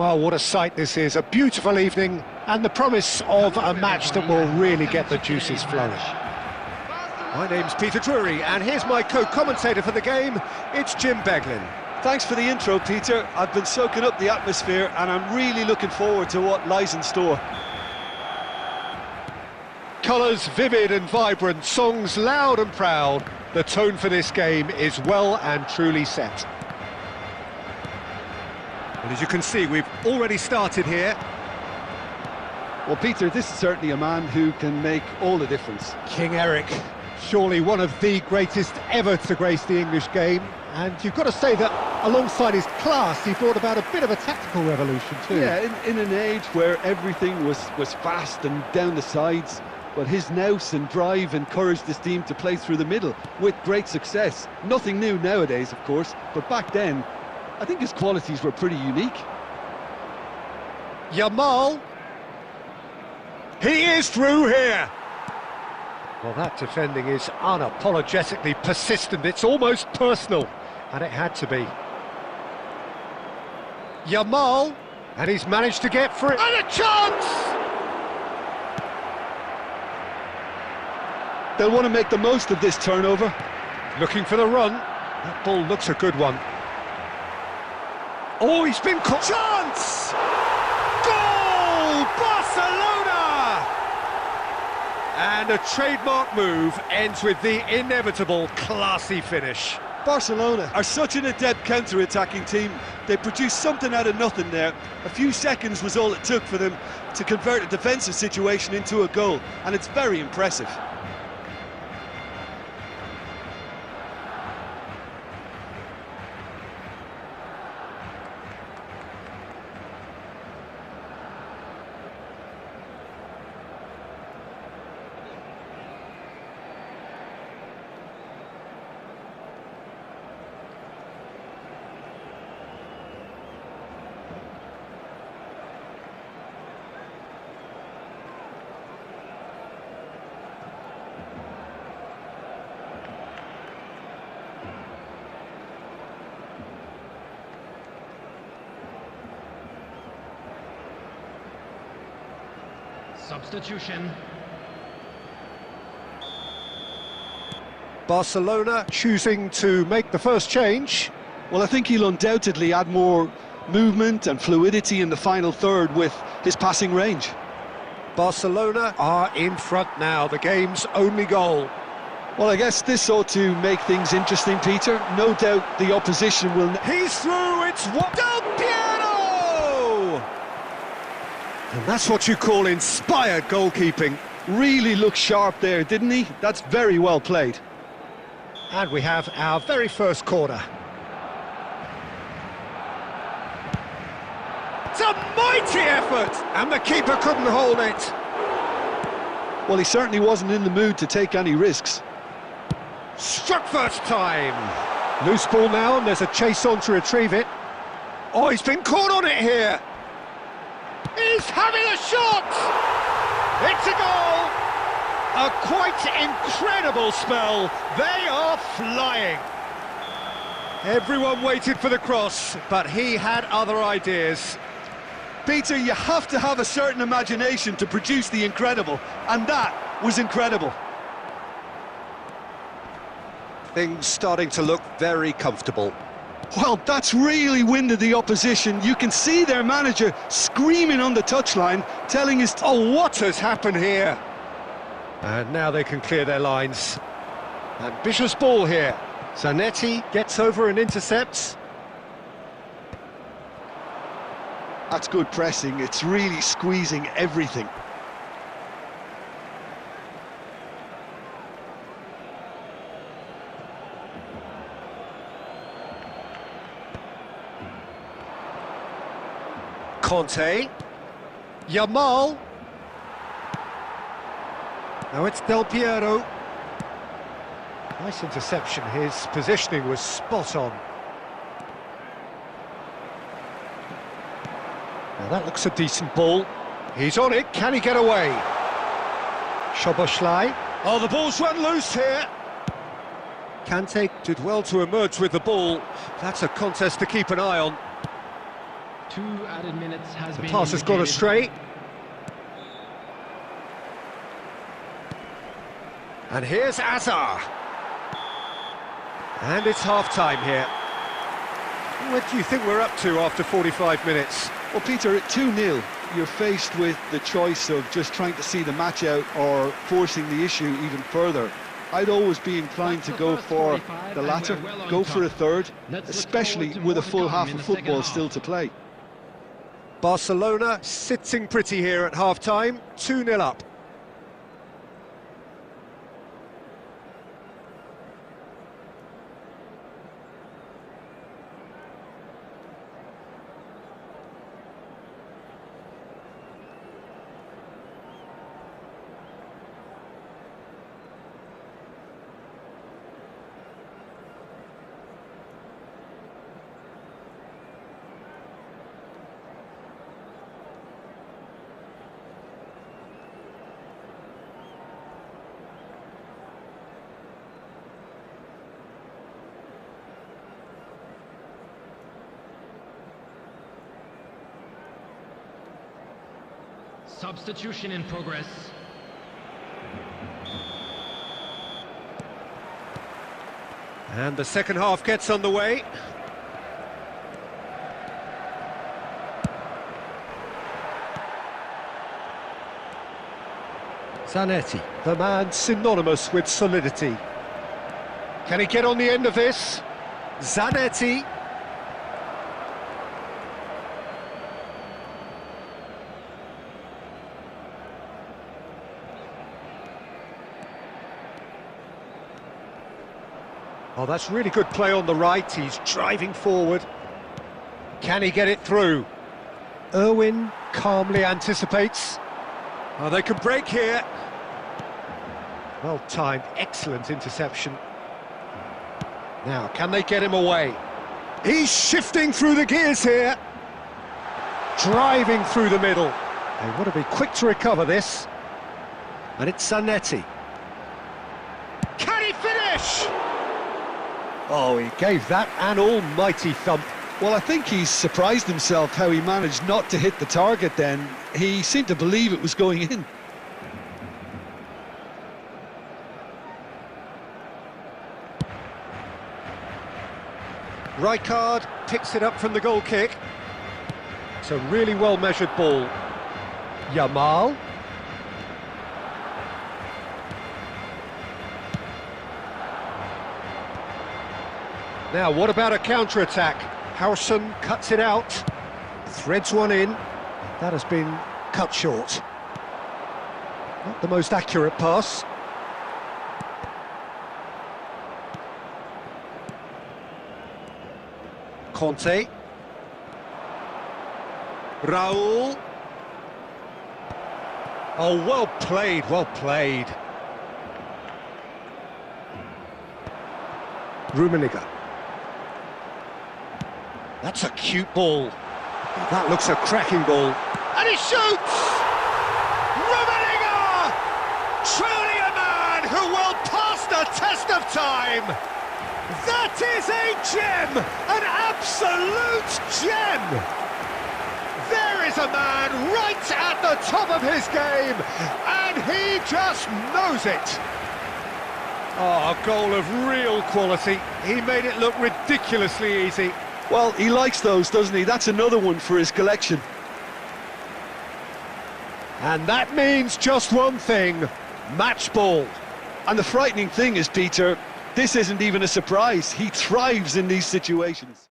Well, what a sight this is, a beautiful evening and the promise of a match that will really get the juices flowing. My name's Peter Drury and here's my co-commentator for the game, it's Jim Beglin. Thanks for the intro, Peter. I've been soaking up the atmosphere and I'm really looking forward to what lies in store. Colours vivid and vibrant, songs loud and proud. The tone for this game is well and truly set. Well, as you can see, we've already started here. Well, Peter, this is certainly a man who can make all the difference. King Eric, surely one of the greatest ever to grace the English game. And you've got to say that alongside his class, he brought about a bit of a tactical revolution too. Yeah, in an age where everything was fast and down the sides, but his nous and drive encouraged his team to play through the middle with great success. Nothing new nowadays, of course, but back then, I think his qualities were pretty unique. Yamal. He is through here. Well, that defending is unapologetically persistent. It's almost personal, and it had to be. Yamal, and he's managed to get free. And a chance! They'll want to make the most of this turnover. Looking for the run. That ball looks a good one. Oh, he's been caught. Chance! Goal! Barcelona! And a trademark move ends with the inevitable classy finish. Barcelona are such an adept counter-attacking team. They produced something out of nothing there. A few seconds was all it took for them to convert a defensive situation into a goal, and it's very impressive. Substitution. Barcelona choosing to make the first change. Well, I think he'll undoubtedly add more movement and fluidity in the final third with his passing range. Barcelona are in front now, the game's only goal. Well, I guess this ought to make things interesting, Peter. No doubt the opposition will... He's through, it's Del Piero! And that's what you call inspired goalkeeping. Really looked sharp there, didn't he? That's very well played. And we have our very first corner. It's a mighty effort! And the keeper couldn't hold it. Well, he certainly wasn't in the mood to take any risks. Struck first time. Loose ball now, and there's a chase on to retrieve it. Oh, he's been caught on it here. He's having a shot! It's a goal! A quite incredible spell. They are flying. Everyone waited for the cross, but he had other ideas. Peter, you have to have a certain imagination to produce the incredible, and that was incredible. Things starting to look very comfortable. Well, that's really winded the opposition. You can see their manager screaming on the touchline, telling his... Oh, what has happened here? And now they can clear their lines. Ambitious ball here. Zanetti gets over and intercepts. That's good pressing. It's really squeezing everything. Conte, Yamal, now it's Del Piero. Nice interception, his positioning was spot on. Now that looks a decent ball. He's on it, can he get away? Szoboszlai. Oh, the ball's run loose here. Kante did well to emerge with the ball. That's a contest to keep an eye on. 2 added minutes has The been pass has gone indicated. astray. And here's Azar. And it's half-time here. What do you think we're up to after 45 minutes? Well, Peter, at 2-0, you're faced with the choice of just trying to see the match out or forcing the issue even further. I'd always be inclined to go for the latter, go for a third, especially with a full half of football still to play. Barcelona sitting pretty here at half-time, 2-0 up. Substitution in progress. And the second half gets underway. Zanetti, the man synonymous with solidity. Can he get on the end of this? Zanetti. Oh, that's really good play on the right. He's driving forward. Can he get it through? Irwin calmly anticipates. Oh, they could break here. Well timed, excellent interception. Now, can they get him away? He's shifting through the gears here. Driving through the middle. They want to be quick to recover this. And it's Zanetti. Can he finish? Oh, he gave that an almighty thump. Well, I think he's surprised himself how he managed not to hit the target then. He seemed to believe it was going in. Rijkaard picks it up from the goal kick. It's a really well-measured ball. Yamal. Now, what about a counter-attack? Howson cuts it out, threads one in. That has been cut short. Not the most accurate pass. Conte. Raul. Oh, well played, well played. Rummenigge. That's a cute ball. That looks a cracking ball. And he shoots! Rummenigge! Truly a man who will pass the test of time! That is a gem! An absolute gem! There is a man right at the top of his game, and he just knows it. Oh, a goal of real quality. He made it look ridiculously easy. Well, he likes those, doesn't he? That's another one for his collection. And that means just one thing, match ball. And the frightening thing is, Peter, this isn't even a surprise. He thrives in these situations.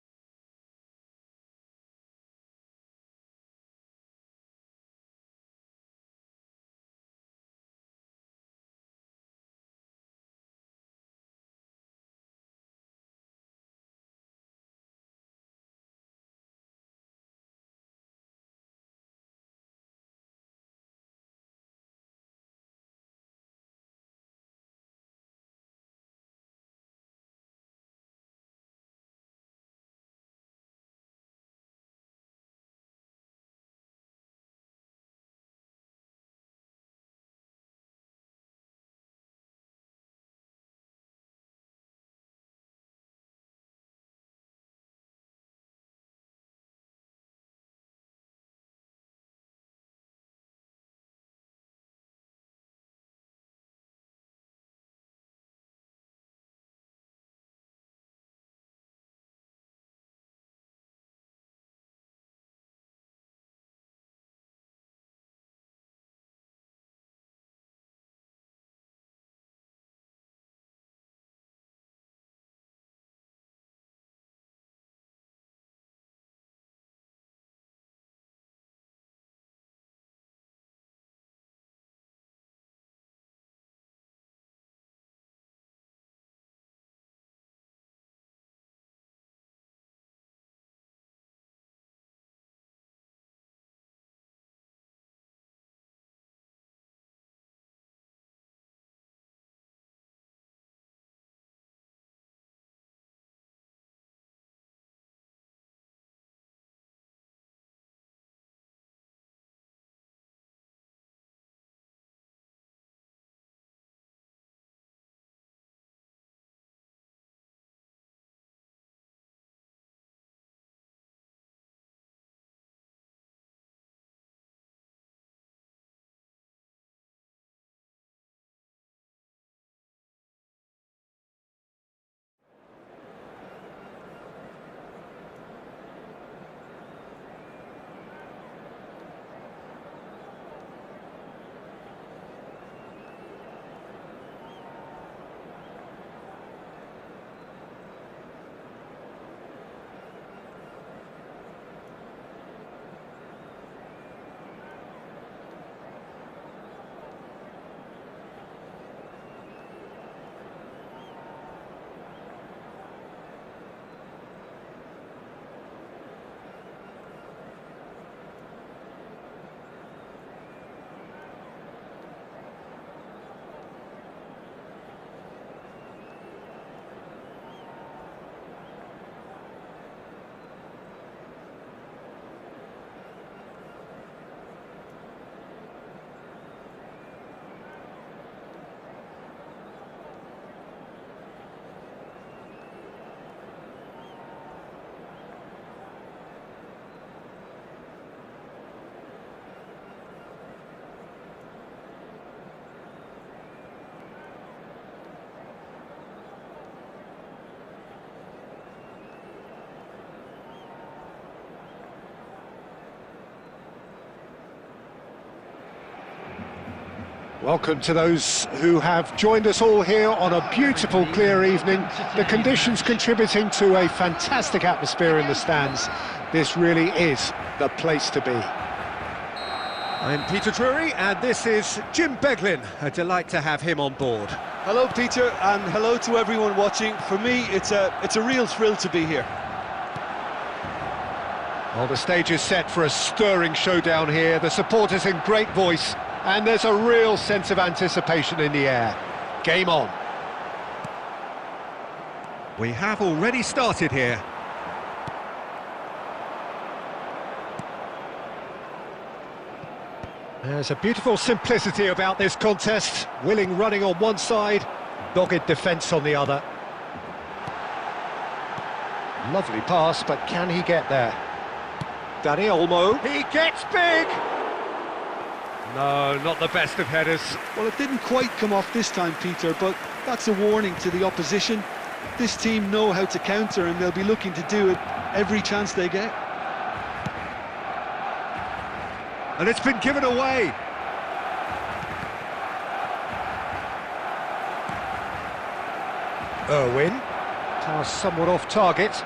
Welcome to those who have joined us all here on a beautiful, clear evening. The conditions contributing to a fantastic atmosphere in the stands. This really is the place to be. I'm Peter Drury, and this is Jim Beglin. A delight to have him on board. Hello, Peter, and hello to everyone watching. For me, it's a real thrill to be here. Well, the stage is set for a stirring showdown here. The supporters in great voice, and there's a real sense of anticipation in the air. Game on. We have already started here. There's a beautiful simplicity about this contest. Willing running on one side, dogged defence on the other. Lovely pass, but can he get there? Dani Olmo, he gets big! No, not the best of headers. Well, it didn't quite come off this time, Peter, but that's a warning to the opposition. This team know how to counter, and they'll be looking to do it every chance they get. And it's been given away. Irwin, pass somewhat off target.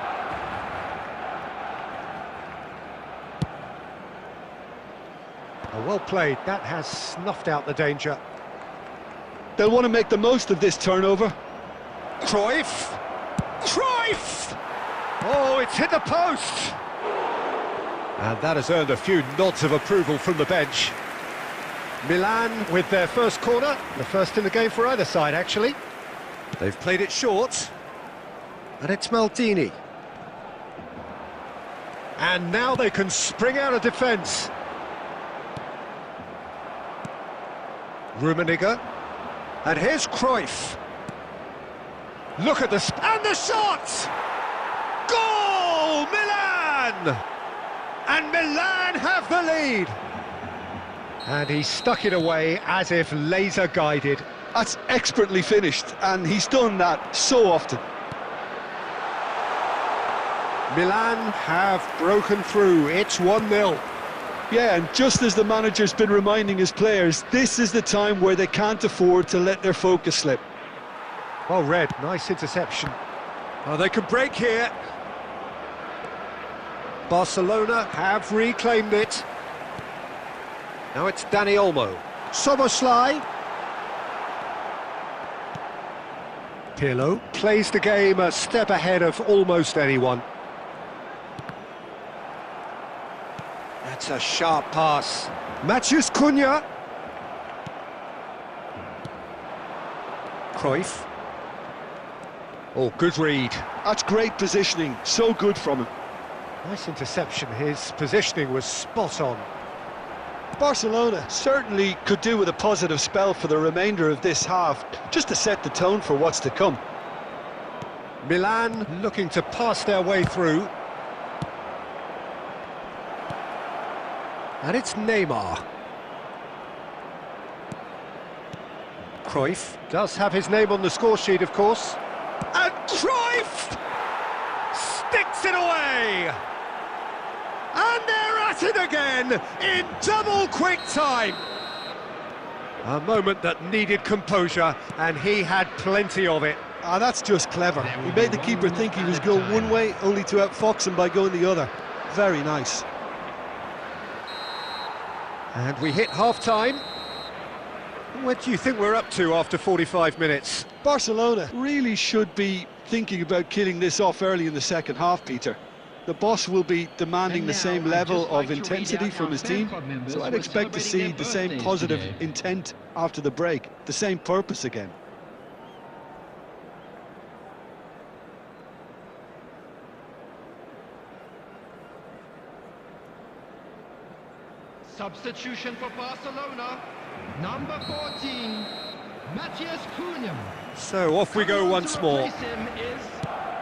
Well played, that has snuffed out the danger. They'll want to make the most of this turnover. Cruyff! Cruyff! Oh, it's hit the post! And that has earned a few nods of approval from the bench. Milan with their first corner, the first in the game for either side, actually. They've played it short. And it's Maldini. And now they can spring out of defence. Rummenigge, and here's Cruyff. Look at the and the shot! Goal, Milan! And Milan have the lead. And he stuck it away as if laser guided. That's expertly finished, and he's done that so often. Milan have broken through. It's 1-0. Yeah, and just as the manager's been reminding his players, this is the time where they can't afford to let their focus slip. Well read, nice interception. Oh, they can break here. Barcelona have reclaimed it. Now it's Dani Olmo. Soboslai. Pirlo plays the game a step ahead of almost anyone. That's a sharp pass. Matheus Cunha. Cruyff. Oh, good read. That's great positioning, so good from him. Nice interception, his positioning was spot on. Barcelona certainly could do with a positive spell for the remainder of this half, just to set the tone for what's to come. Milan looking to pass their way through. And it's Neymar. Cruyff does have his name on the score sheet, of course. And Cruyff sticks it away! And they're at it again in double quick time. A moment that needed composure, and he had plenty of it. Ah, that's just clever. He made the keeper think he was going one way, only to outfox him by going the other. Very nice. And we hit half-time. What do you think we're up to after 45 minutes? Barcelona really should be thinking about killing this off early in the second half, Peter. The boss will be demanding the same level of intensity from his team, so I'd expect to see the same positive intent after the break, the same purpose again. Substitution for Barcelona, number 14, Matheus Cunha. So off we go once more.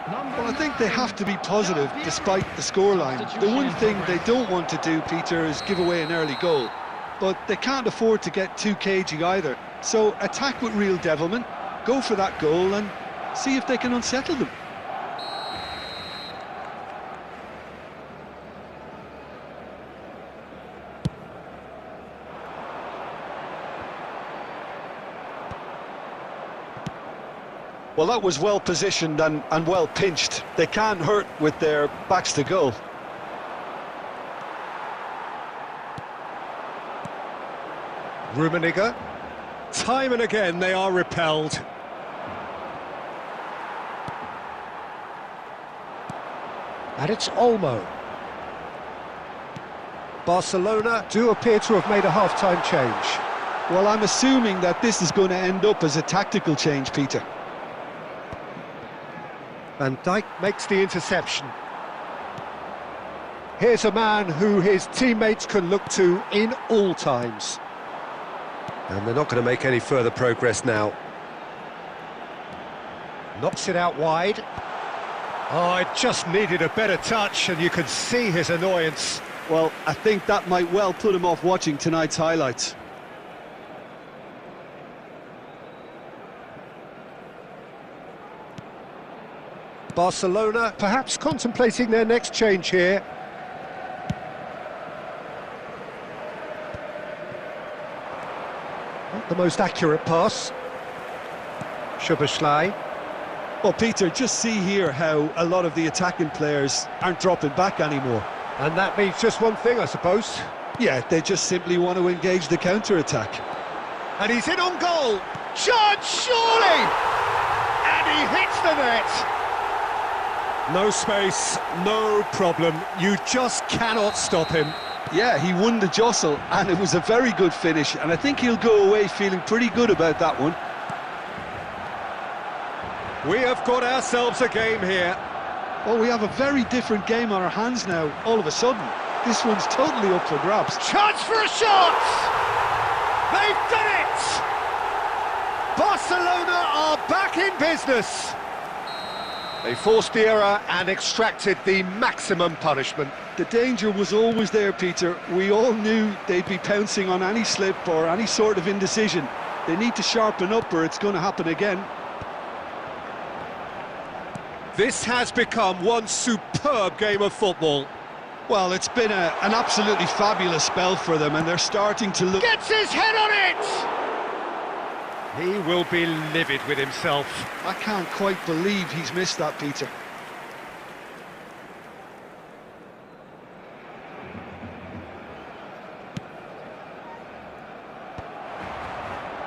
Well, I think they have to be positive despite the scoreline. The one thing they don't want to do, Peter, is give away an early goal. But they can't afford to get too cagey either. So attack with real devilment, go for that goal and see if they can unsettle them. Well, that was well positioned and well pinched. They can't hurt with their backs to goal. Rummenigge. Time and again they are repelled. And it's Olmo. Barcelona do appear to have made a half-time change. Well, I'm assuming that this is going to end up as a tactical change, Peter. Van Dijk makes the interception. Here's a man who his teammates can look to in all times. And they're not going to make any further progress now. Knocks it out wide. Oh, it just needed a better touch, and you could see his annoyance. Well, I think that might well put him off watching tonight's highlights. Barcelona perhaps contemplating their next change here. Not the most accurate pass. Szoboszlai. Well, Peter, just see here how a lot of the attacking players aren't dropping back anymore. And that means just one thing, I suppose. Yeah, they just simply want to engage the counter-attack. And he's in on goal. Chance, surely! And he hits the net. No space, no problem. You just cannot stop him. Yeah, he won the jostle, and it was a very good finish, and I think he'll go away feeling pretty good about that one. We have got ourselves a game here. Oh, we have a very different game on our hands now, all of a sudden. This one's totally up for grabs. Chance for a shot! They've done it! Barcelona are back in business. They forced the error and extracted the maximum punishment. The danger was always there, Peter. We all knew they'd be pouncing on any slip or any sort of indecision. They need to sharpen up or it's going to happen again. This has become one superb game of football. Well, it's been an absolutely fabulous spell for them, and they're starting to look... Gets his head on it! He will be livid with himself. I can't quite believe he's missed that, Peter.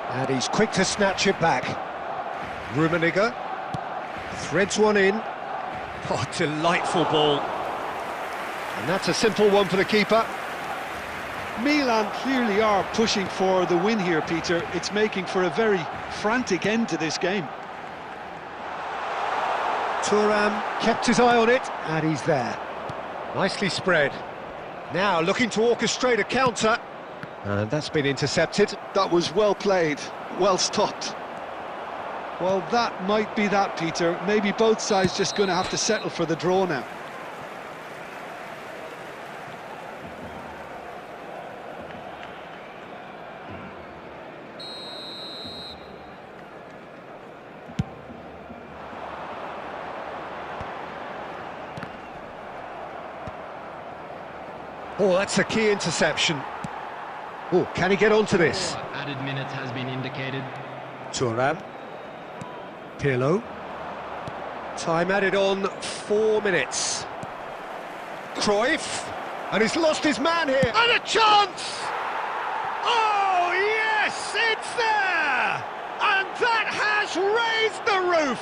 And he's quick to snatch it back. Rummenigge threads one in. Oh, delightful ball. And that's a simple one for the keeper. Milan clearly are pushing for the win here, Peter. It's making for a very frantic end to this game. Thuram kept his eye on it, and he's there. Nicely spread. Now looking to orchestrate a counter. And that's been intercepted. That was well played, well stopped. Well, that might be that, Peter. Maybe both sides just going to have to settle for the draw now. Oh, that's a key interception. Oh, can he get onto this? Added minutes has been indicated. Thuram. Pirlo. Time added on 4 minutes. Cruyff. And he's lost his man here. And a chance! Oh, yes, it's there! And that has raised the roof!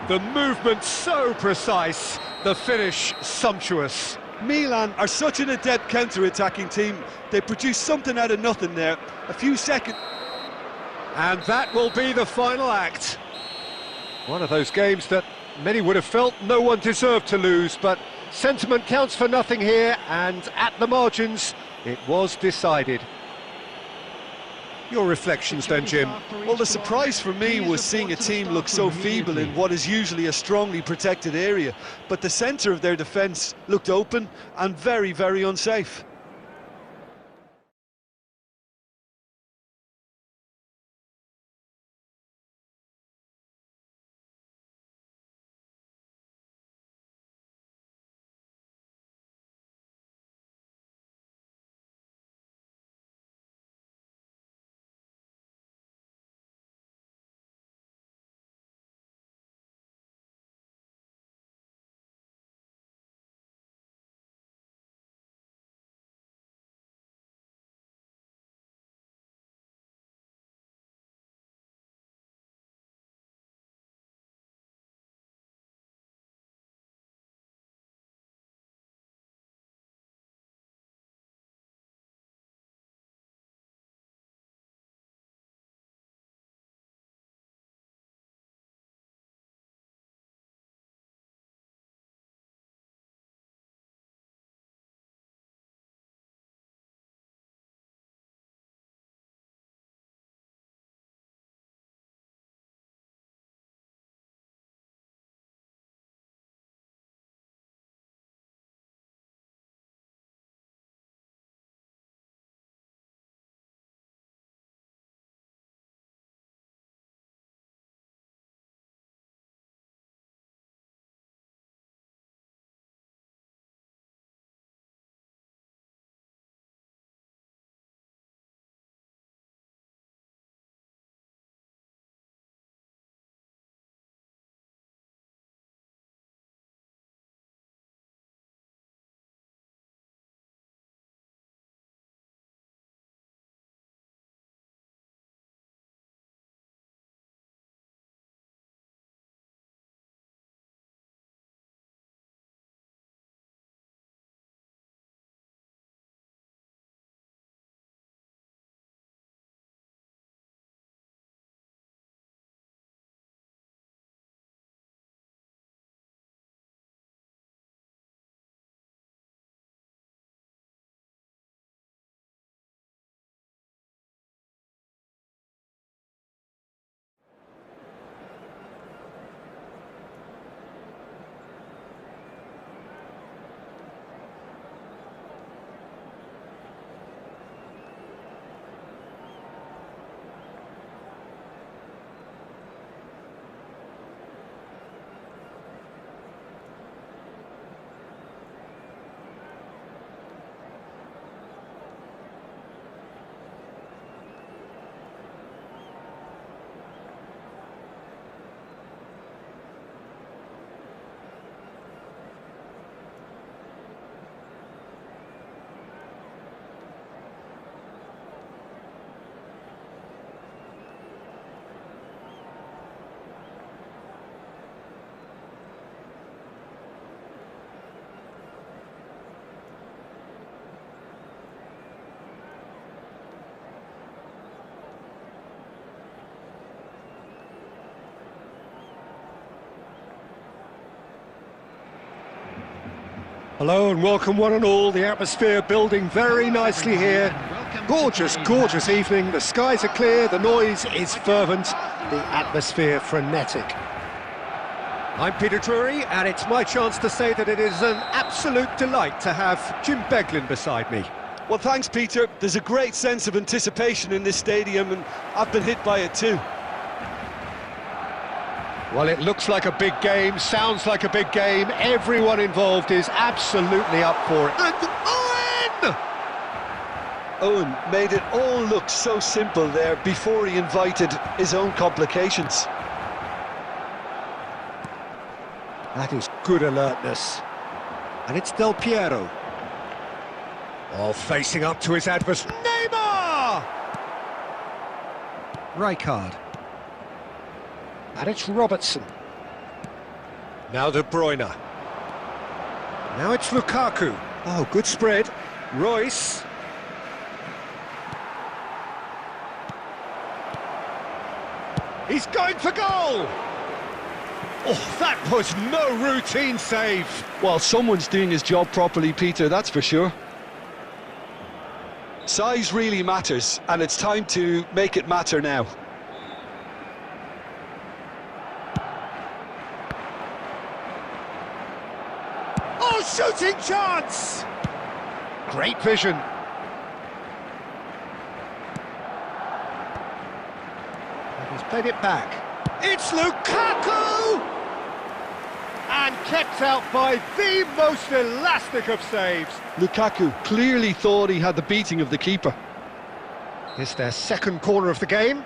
The movement so precise, the finish sumptuous. Milan are such an adept counter-attacking team. They produce something out of nothing there. A few seconds. And that will be the final act. One of those games that many would have felt no one deserved to lose, but sentiment counts for nothing here, and at the margins, it was decided. Your reflections then, Jim? Well, the surprise for me was seeing a team look so feeble in what is usually a strongly protected area, but the centre of their defence looked open and very, very unsafe. Hello and welcome one and all. The atmosphere building very nicely here. Gorgeous, gorgeous evening. The skies are clear, the noise is fervent, the atmosphere frenetic. I'm Peter Drury, and it's my chance to say that it is an absolute delight to have Jim Beglin beside me. Well, thanks, Peter. There's a great sense of anticipation in this stadium, and I've been hit by it too. Well, it looks like a big game, sounds like a big game. Everyone involved is absolutely up for it. And Owen! Owen made it all look so simple there before he invited his own complications. That is good alertness. And it's Del Piero. Oh, facing up to his adversary. Neymar! Rijkaard. And it's Robertson. Now De Bruyne. Now it's Lukaku. Oh, good spread. Royce. He's going for goal! Oh, that was no routine save. Well, someone's doing his job properly, Peter, that's for sure. Size really matters, and it's time to make it matter now. Oh, shooting chance! Great vision. And he's played it back. It's Lukaku! And kept out by the most elastic of saves. Lukaku clearly thought he had the beating of the keeper. It's their second corner of the game.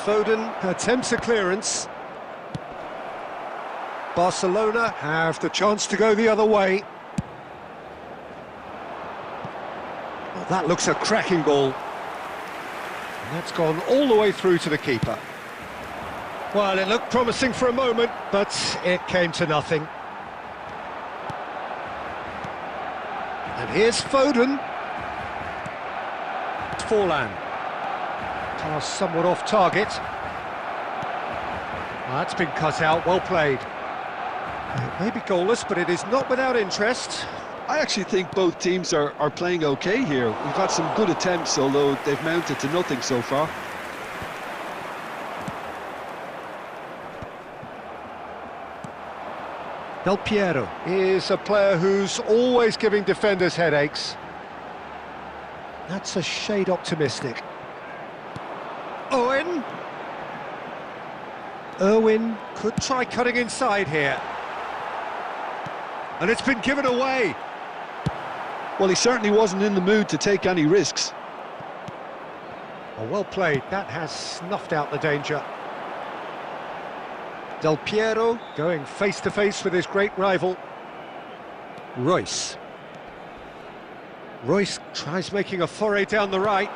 Foden attempts a clearance. Barcelona have the chance to go the other way. Well, that looks a cracking ball. And that's gone all the way through to the keeper. Well, it looked promising for a moment, but it came to nothing. And here's Foden. Forlan. Pass somewhat off target. Well, that's been cut out, well played. It may be goalless, but it is not without interest. I actually think both teams are playing okay here. We've had some good attempts, although they've mounted to nothing so far. Del Piero is a player who's always giving defenders headaches. That's a shade optimistic. Owen. Irwin could try cutting inside here. And it's been given away. Well, he certainly wasn't in the mood to take any risks. Oh, well played. That has snuffed out the danger. Del Piero going face-to-face with his great rival. Royce. Royce tries making a foray down the right.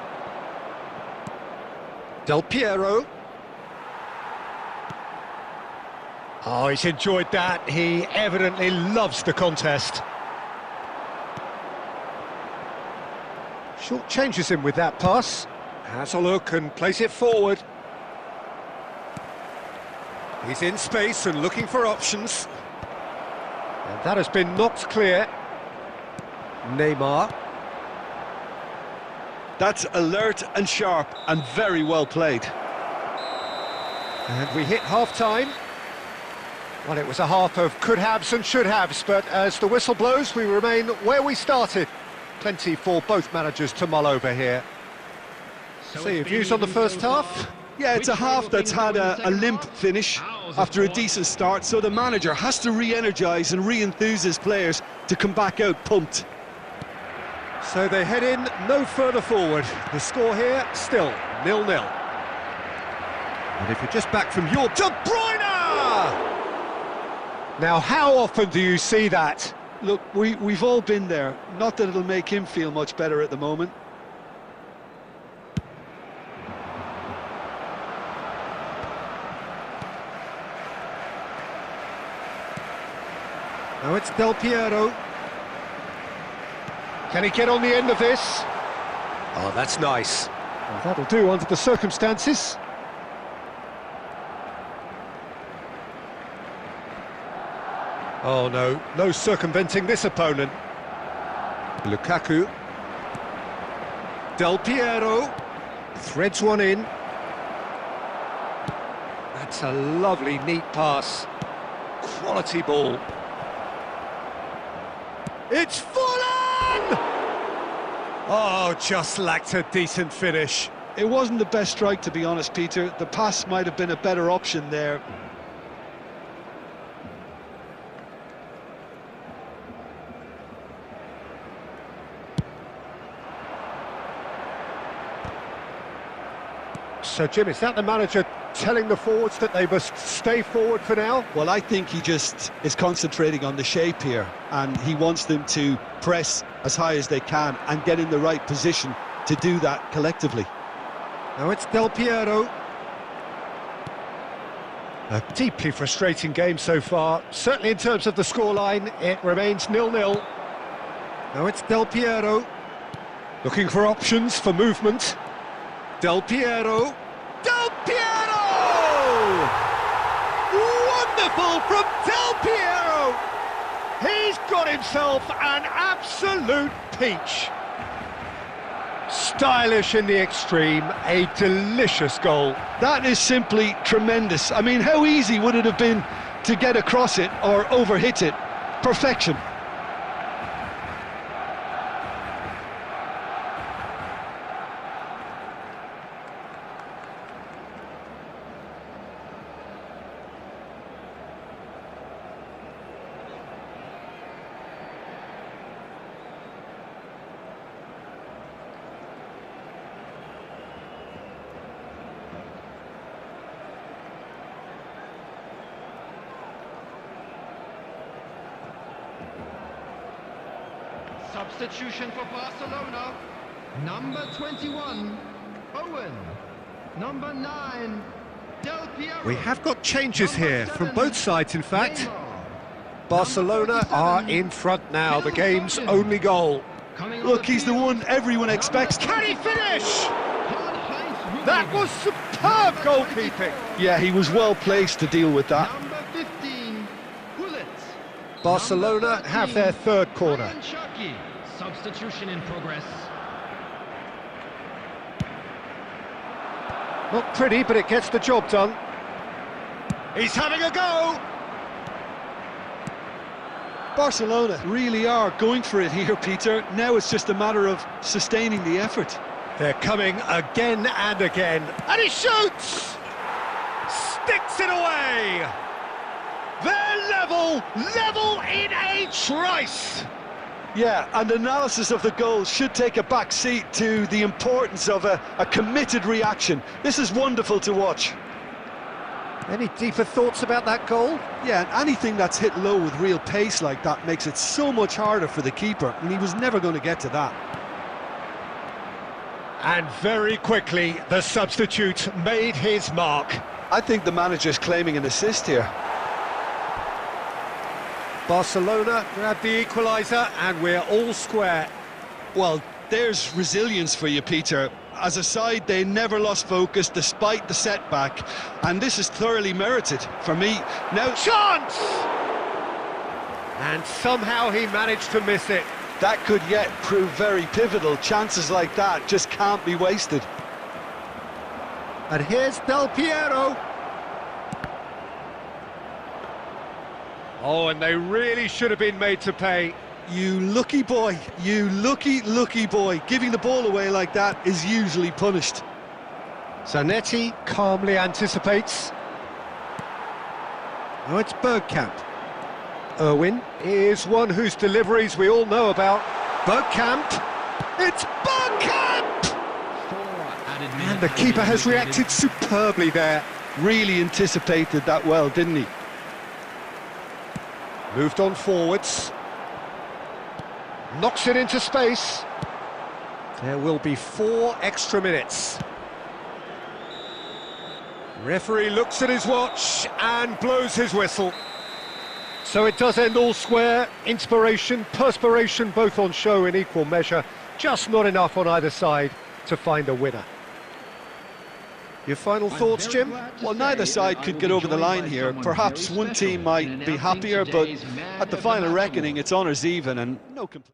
Del Piero. Oh, he's enjoyed that. He evidently loves the contest. Short changes him with that pass. Has a look and plays it forward. He's in space and looking for options. And that has been knocked clear. Neymar. That's alert and sharp and very well played. And we hit half-time. Well, it was a half of could-haves and should-haves, but as the whistle blows, we remain where we started. Plenty for both managers to mull over here. So your views on the first half? Yeah, it's a half that's had a limp finish after a decent start, so the manager has to re-energise and re-enthuse his players to come back out pumped. So they head in no further forward. The score here, still 0-0. And if you're just back from your... De Bruyne! Now, how often do you see that? Look, we've all been there. Not that it'll make him feel much better at the moment. Now it's Del Piero. Can he get on the end of this? Oh, that's nice. Well, that'll do under the circumstances. Oh no, no circumventing this opponent. Lukaku. Del Piero. Threads one in. That's a lovely, neat pass. Quality ball. It's fallen! Oh, just lacked a decent finish. It wasn't the best strike, to be honest, Peter. The pass might have been a better option there. So, Jim, is that the manager telling the forwards that they must stay forward for now? Well, I think he just is concentrating on the shape here, and he wants them to press as high as they can and get in the right position to do that collectively. Now it's Del Piero. A deeply frustrating game so far. Certainly in terms of the scoreline, it remains 0-0. Now it's Del Piero. Looking for options for movement. Del Piero. Del Piero! Wonderful from Del Piero! He's got himself an absolute peach. Stylish in the extreme, a delicious goal. That is simply tremendous. I mean, how easy would it have been to get across it or overhit it? Perfection. Substitution for Barcelona. Number 21, Owen. Number 9, Del Piero. We have got changes here from both sides, in fact. Barcelona are in front now, the game's only goal. Look, he's the one everyone expects. Can he finish? That was superb goalkeeping. Yeah, he was well placed to deal with that. Number 15, Bullet. Barcelona have their third corner. Substitution in progress. Not pretty, but it gets the job done. He's having a go! Barcelona really are going for it here, Peter. Now it's just a matter of sustaining the effort. They're coming again and again. And he shoots! Sticks it away! They're level in a trice! Yeah, and analysis of the goal should take a back seat to the importance of a committed reaction. This is wonderful to watch. Any deeper thoughts about that goal? Yeah, and anything that's hit low with real pace like that makes it so much harder for the keeper, and he was never going to get to that. And very quickly, the substitute made his mark. I think the manager's claiming an assist here. Barcelona grab the equaliser and we're all square. Well, there's resilience for you, Peter. As a side, they never lost focus despite the setback, and this is thoroughly merited for me. Now, chance! And somehow he managed to miss it. That could yet prove very pivotal. Chances like that just can't be wasted. And here's Del Piero. Oh, and they really should have been made to pay. You lucky boy, you lucky boy. Giving the ball away like that is usually punished. Zanetti calmly anticipates. Oh, it's Bergkamp. Irwin is one whose deliveries we all know about. Bergkamp! It's Bergkamp! And the keeper has reacted superbly there. Really anticipated that well, didn't he? Moved on forwards. Knocks it into space. There will be 4 extra minutes. Referee looks at his watch and blows his whistle. So it does end all square. Inspiration, perspiration, both on show in equal measure. Just not enough on either side to find a winner. Your final thoughts, Jim? Well, neither side could get over the line here. Perhaps one team might be happier, but at the final reckoning, it's honours even and no complaints.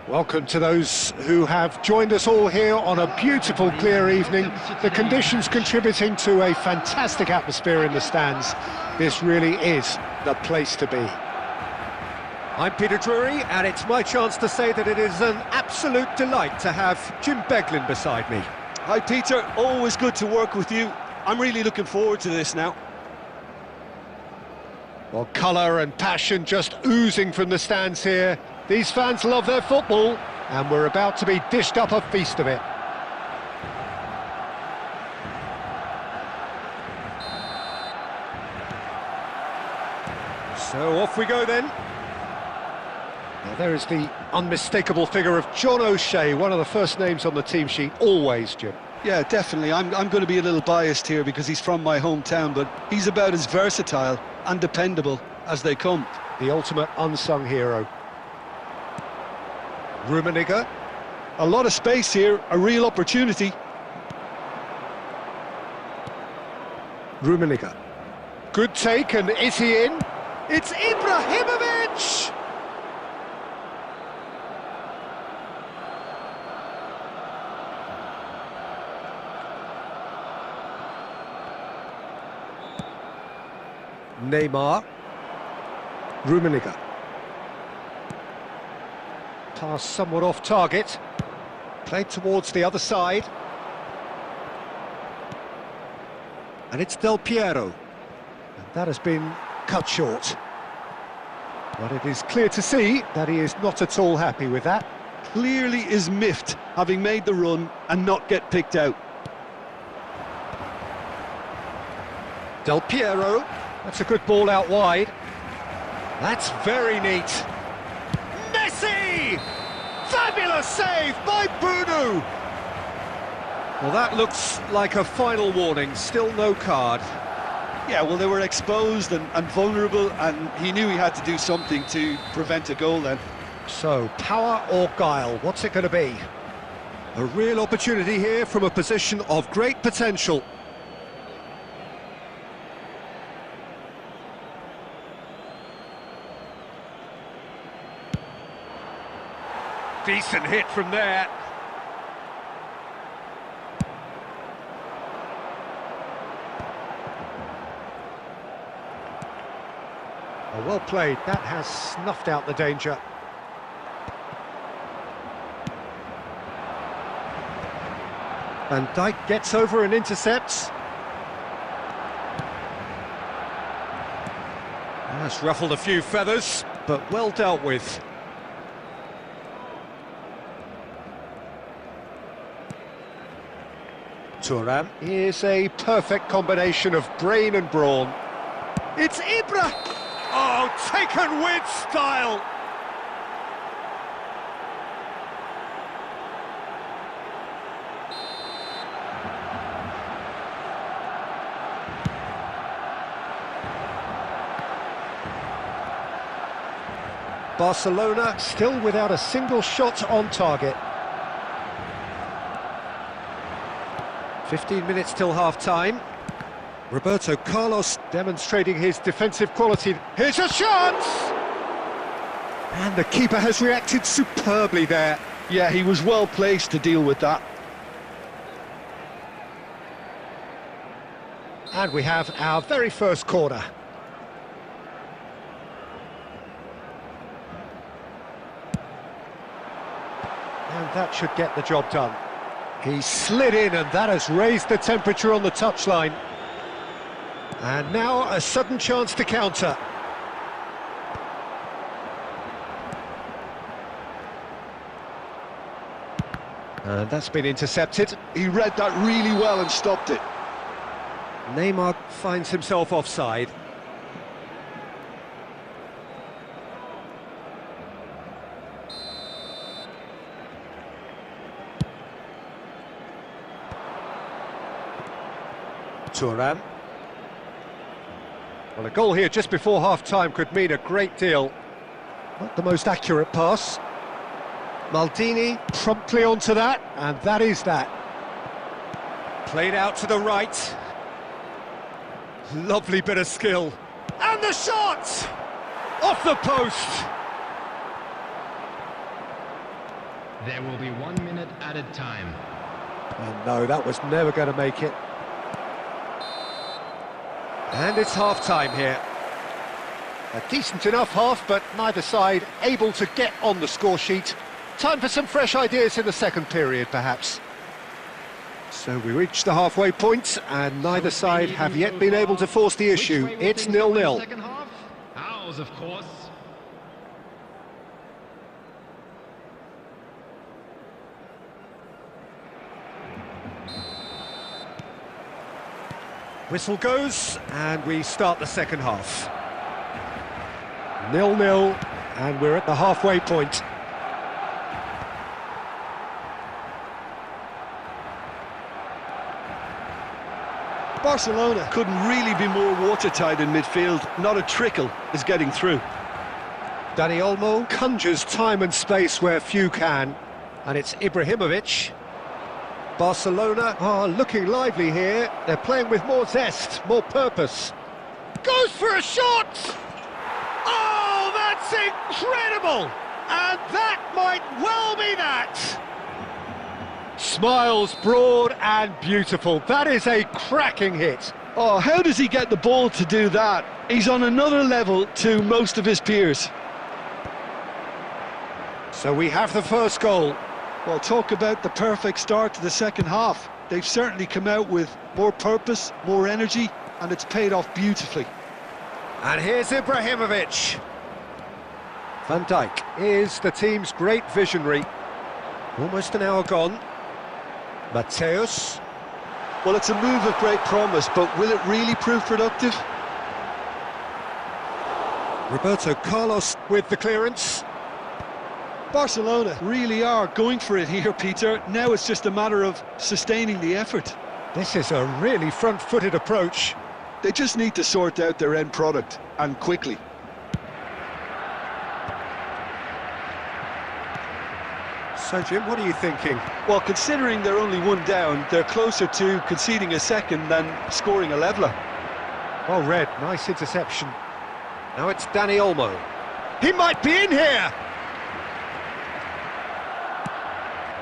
Welcome to those who have joined us all here on a beautiful, clear evening. The conditions contributing to a fantastic atmosphere in the stands. This really is the place to be. I'm Peter Drury, and it's my chance to say that it is an absolute delight to have Jim Beglin beside me. Hi Peter, always good to work with you. I'm really looking forward to this now. Well, colour and passion just oozing from the stands here. These fans love their football, and we're about to be dished up a feast of it. So off we go then. Now there is the unmistakable figure of John O'Shea, one of the first names on the team sheet, always, Jim. Yeah, definitely. I'm going to be a little biased here because he's from my hometown, but he's about as versatile and dependable as they come. The ultimate unsung hero. Rummenigge. A lot of space here, a real opportunity. Rummenigge. Good take, and is he in? It's Ibrahimovic! Neymar. Rummenigge. Pass somewhat off target. Played towards the other side. And it's Del Piero. And that has been cut short. But it is clear to see that he is not at all happy with that. Clearly is miffed, having made the run and not get picked out. Del Piero. That's a good ball out wide. That's very neat. Messi! Fabulous save by Bunu! Well, that looks like a final warning. Still no card. Yeah, well, they were exposed and vulnerable, and he knew he had to do something to prevent a goal then. So, power or guile, what's it going to be? A real opportunity here from a position of great potential. Decent hit from there. Oh, well played. That has snuffed out the danger. Van Dijk gets over and intercepts. That's ruffled a few feathers, but well dealt with. Thuram. Here's a perfect combination of brain and brawn. It's Ibra! Oh, taken with style! Barcelona still without a single shot on target. 15 minutes till half-time. Roberto Carlos demonstrating his defensive quality. Here's a chance! And the keeper has reacted superbly there. Yeah, he was well placed to deal with that. And we have our very first corner. And that should get the job done. He slid in, and that has raised the temperature on the touchline. And now a sudden chance to counter. And that's been intercepted. He read that really well and stopped it. Neymar finds himself offside. Thuram. Well, a goal here just before half-time could mean a great deal. Not the most accurate pass. Maldini promptly onto that, and that is that. Played out to the right. Lovely bit of skill. And the shot! Off the post! There will be 1 minute added time. And no, that was never going to make it. And it's half-time here. A decent enough half, but neither side able to get on the score sheet. Time for some fresh ideas in the second period, perhaps. So we reach the halfway point, and neither side have yet been able to force the issue. It's 0-0. Second half? Ours, of course. Whistle goes, and we start the second half. 0-0, and we're at the halfway point. Barcelona couldn't really be more watertight in midfield. Not a trickle is getting through. Dani Olmo conjures time and space where few can, and it's Ibrahimovic. Barcelona are looking lively here. They're playing with more zest, more purpose. Goes for a shot! Oh, that's incredible! And that might well be that! Smiles broad and beautiful. That is a cracking hit. Oh, how does he get the ball to do that? He's on another level to most of his peers. So we have the first goal. Well, talk about the perfect start to the second half. They've certainly come out with more purpose, more energy, and it's paid off beautifully. And here's Ibrahimovic. Van Dijk is the team's great visionary. Almost an hour gone. Mateus. Well, it's a move of great promise, but will it really prove productive? Roberto Carlos with the clearance. Barcelona really are going for it here, Peter. Now it's just a matter of sustaining the effort. This is a really front-footed approach. They just need to sort out their end product, and quickly. So, Jim, what are you thinking? Well, considering they're only one down, they're closer to conceding a second than scoring a leveller. Well read, nice interception. Now it's Dani Olmo. He might be in here!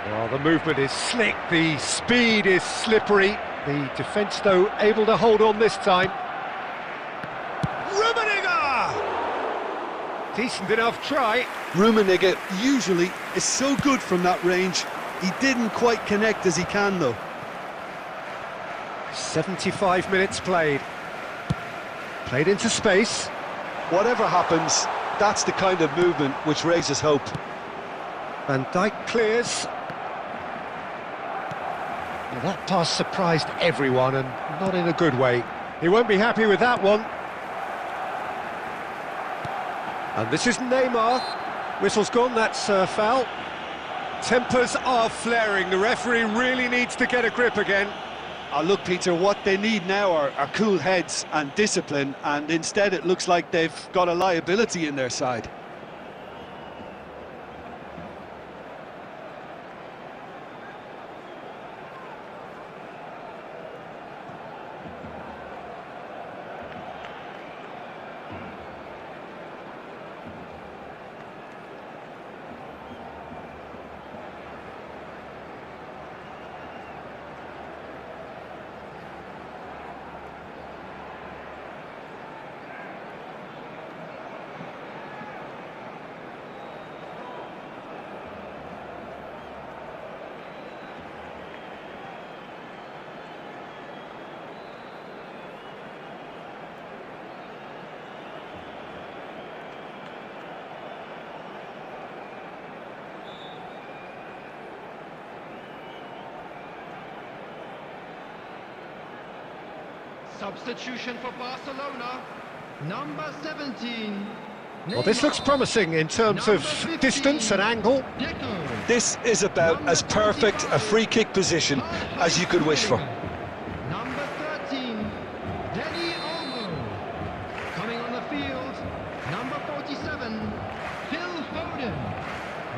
Well, the movement is slick, the speed is slippery. The defence, though, able to hold on this time. Decent enough try. Rummenigge usually is so good from that range. He didn't quite connect as he can, though. 75 minutes played. Played into space. Whatever happens, that's the kind of movement which raises hope. Van Dijk clears. Well, that pass surprised everyone, and not in a good way. He won't be happy with that one. And this is Neymar. Whistle's gone, that's a foul. Tempers are flaring. The referee really needs to get a grip again. Oh, look, Peter, what they need now are cool heads and discipline, and instead it looks like they've got a liability in their side. Substitution for Barcelona, number 17. Well, this looks promising in terms of distance and angle. This is about as perfect a free kick position as you could wish for. Number 13, Dani Olmo. Coming on the field, number 47, Phil Foden.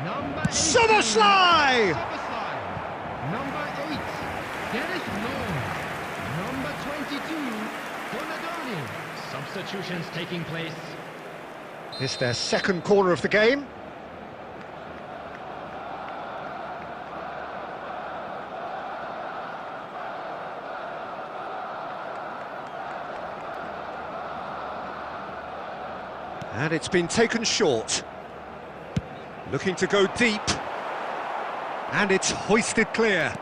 Number 18, Soboslai! Number 8, Dennis Law. Number 22, Ronaldo. Substitutions taking place. It's their second corner of the game. And it's been taken short. Looking to go deep. And it's hoisted clear.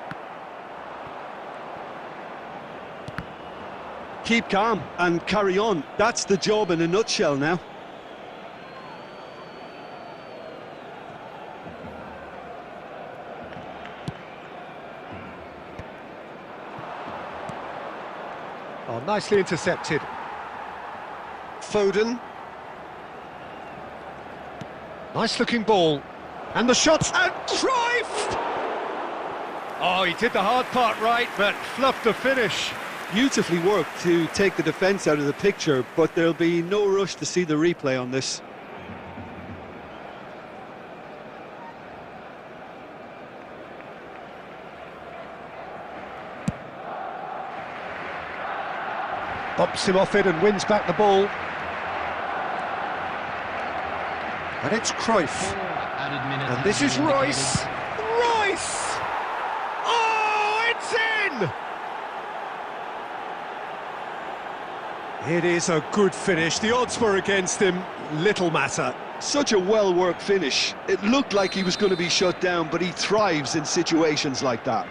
Keep calm and carry on. That's the job in a nutshell now. Oh, nicely intercepted. Foden. Nice looking ball. And the shots, and Cruyff! Oh, he did the hard part right, but fluffed the finish. Beautifully worked to take the defence out of the picture, but there'll be no rush to see the replay on this. Bumps him off it and wins back the ball. And it's Cruyff. And this is Royce. Royce! Oh, it's in! It is a good finish. The odds were against him. Little matter. Such a well-worked finish. It looked like he was going to be shut down, but he thrives in situations like that.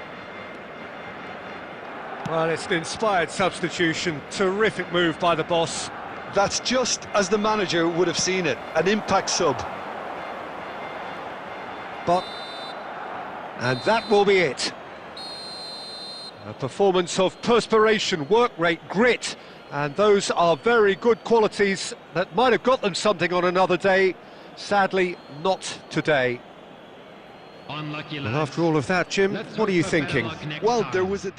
Well, it's an inspired substitution. Terrific move by the boss. That's just as the manager would have seen it. An impact sub. And that will be it. A performance of perspiration, work rate, grit, and those are very good qualities that might have got them something on another day. Sadly, not today. Unlucky And after all of that, Jim, what are you thinking? Well, there was a...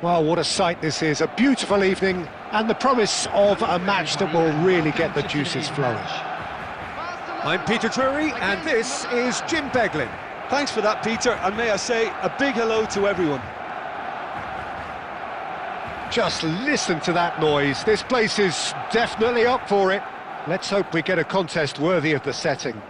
Well, what a sight this is, a beautiful evening, and the promise of a match that will really get the juices flowing. I'm Peter Drury, and this is Jim Beglin. Thanks for that, Peter, and may I say a big hello to everyone. Just listen to that noise. This place is definitely up for it. Let's hope we get a contest worthy of the setting.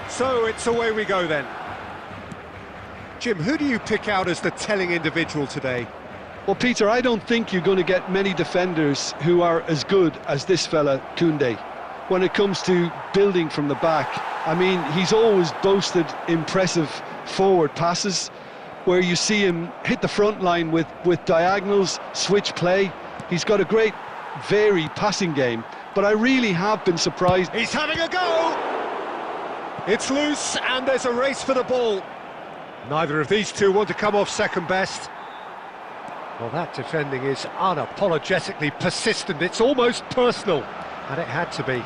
So it's away we go then. Jim, who do you pick out as the telling individual today? Well, Peter, I don't think you're going to get many defenders who are as good as this fella, Koundé. When it comes to building from the back, I mean, he's always boasted impressive forward passes, where you see him hit the front line with diagonals, switch play. He's got a great, varied passing game, but I really have been surprised. He's having a go! It's loose, and there's a race for the ball. Neither of these two want to come off second best. Well, that defending is unapologetically persistent. It's almost personal, and it had to be.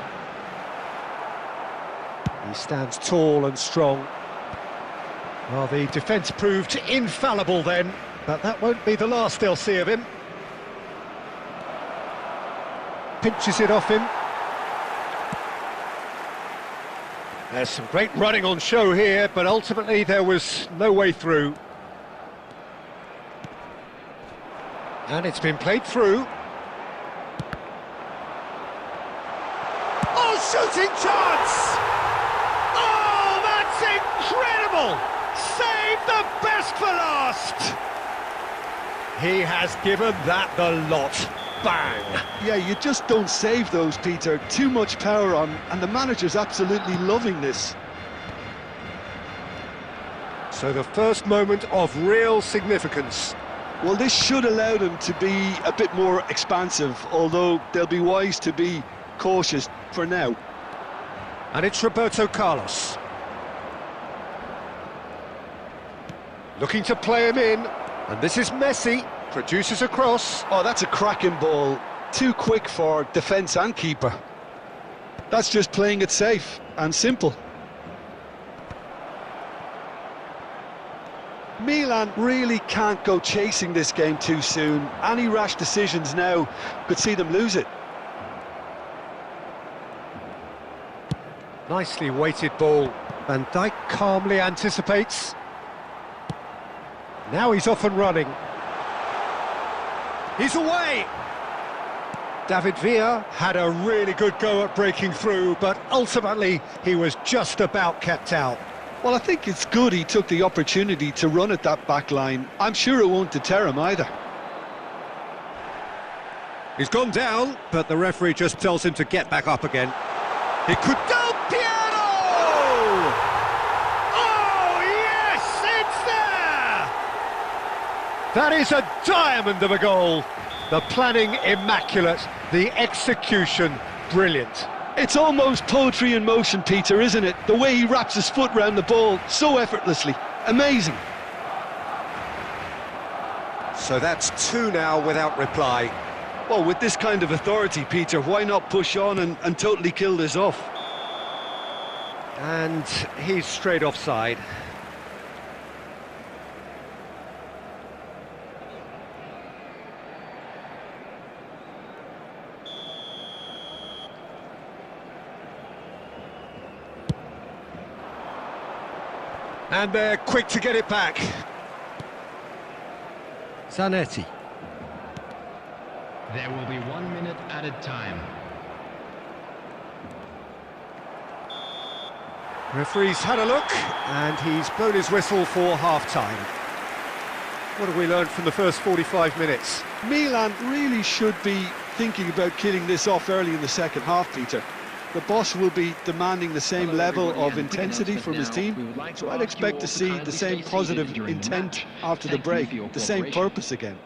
He stands tall and strong. Well, the defence proved infallible then, but that won't be the last they'll see of him. Pinches it off him. There's some great running on show here, but ultimately there was no way through. And it's been played through. Oh, shooting chance! Oh, that's incredible! Save the best for last! He has given that the lot. Bang! Yeah, you just don't save those, Peter. Too much power on, and the manager's absolutely loving this. So the first moment of real significance. Well, this should allow them to be a bit more expansive, although they'll be wise to be cautious for now. And it's Roberto Carlos. Looking to play him in, and this is Messi. Produces a cross. Oh, that's a cracking ball. Too quick for defence and keeper. That's just playing it safe and simple. Milan really can't go chasing this game too soon. Any rash decisions now could see them lose it. Nicely weighted ball. Van Dijk calmly anticipates. Now he's off and running. He's away! David Villa had a really good go at breaking through, but ultimately he was just about kept out. Well, I think it's good he took the opportunity to run at that back line. I'm sure it won't deter him either. He's gone down, but the referee just tells him to get back up again. He could... Del Piero! Oh, yes! It's there! That is a diamond of a goal. The planning immaculate, the execution brilliant. It's almost poetry in motion, Peter, isn't it? The way he wraps his foot round the ball so effortlessly. Amazing. So that's two now without reply. Well, with this kind of authority, Peter, why not push on and totally kill this off? And he's straight offside. And they're quick to get it back. Zanetti. There will be 1 minute added time. Referee's had a look, and he's blown his whistle for half-time. What have we learned from the first 45 minutes? Milan really should be thinking about killing this off early in the second half, Peter. The boss will be demanding the same level of intensity from his team, so I'd expect to see the same positive intent after the break, the same purpose again.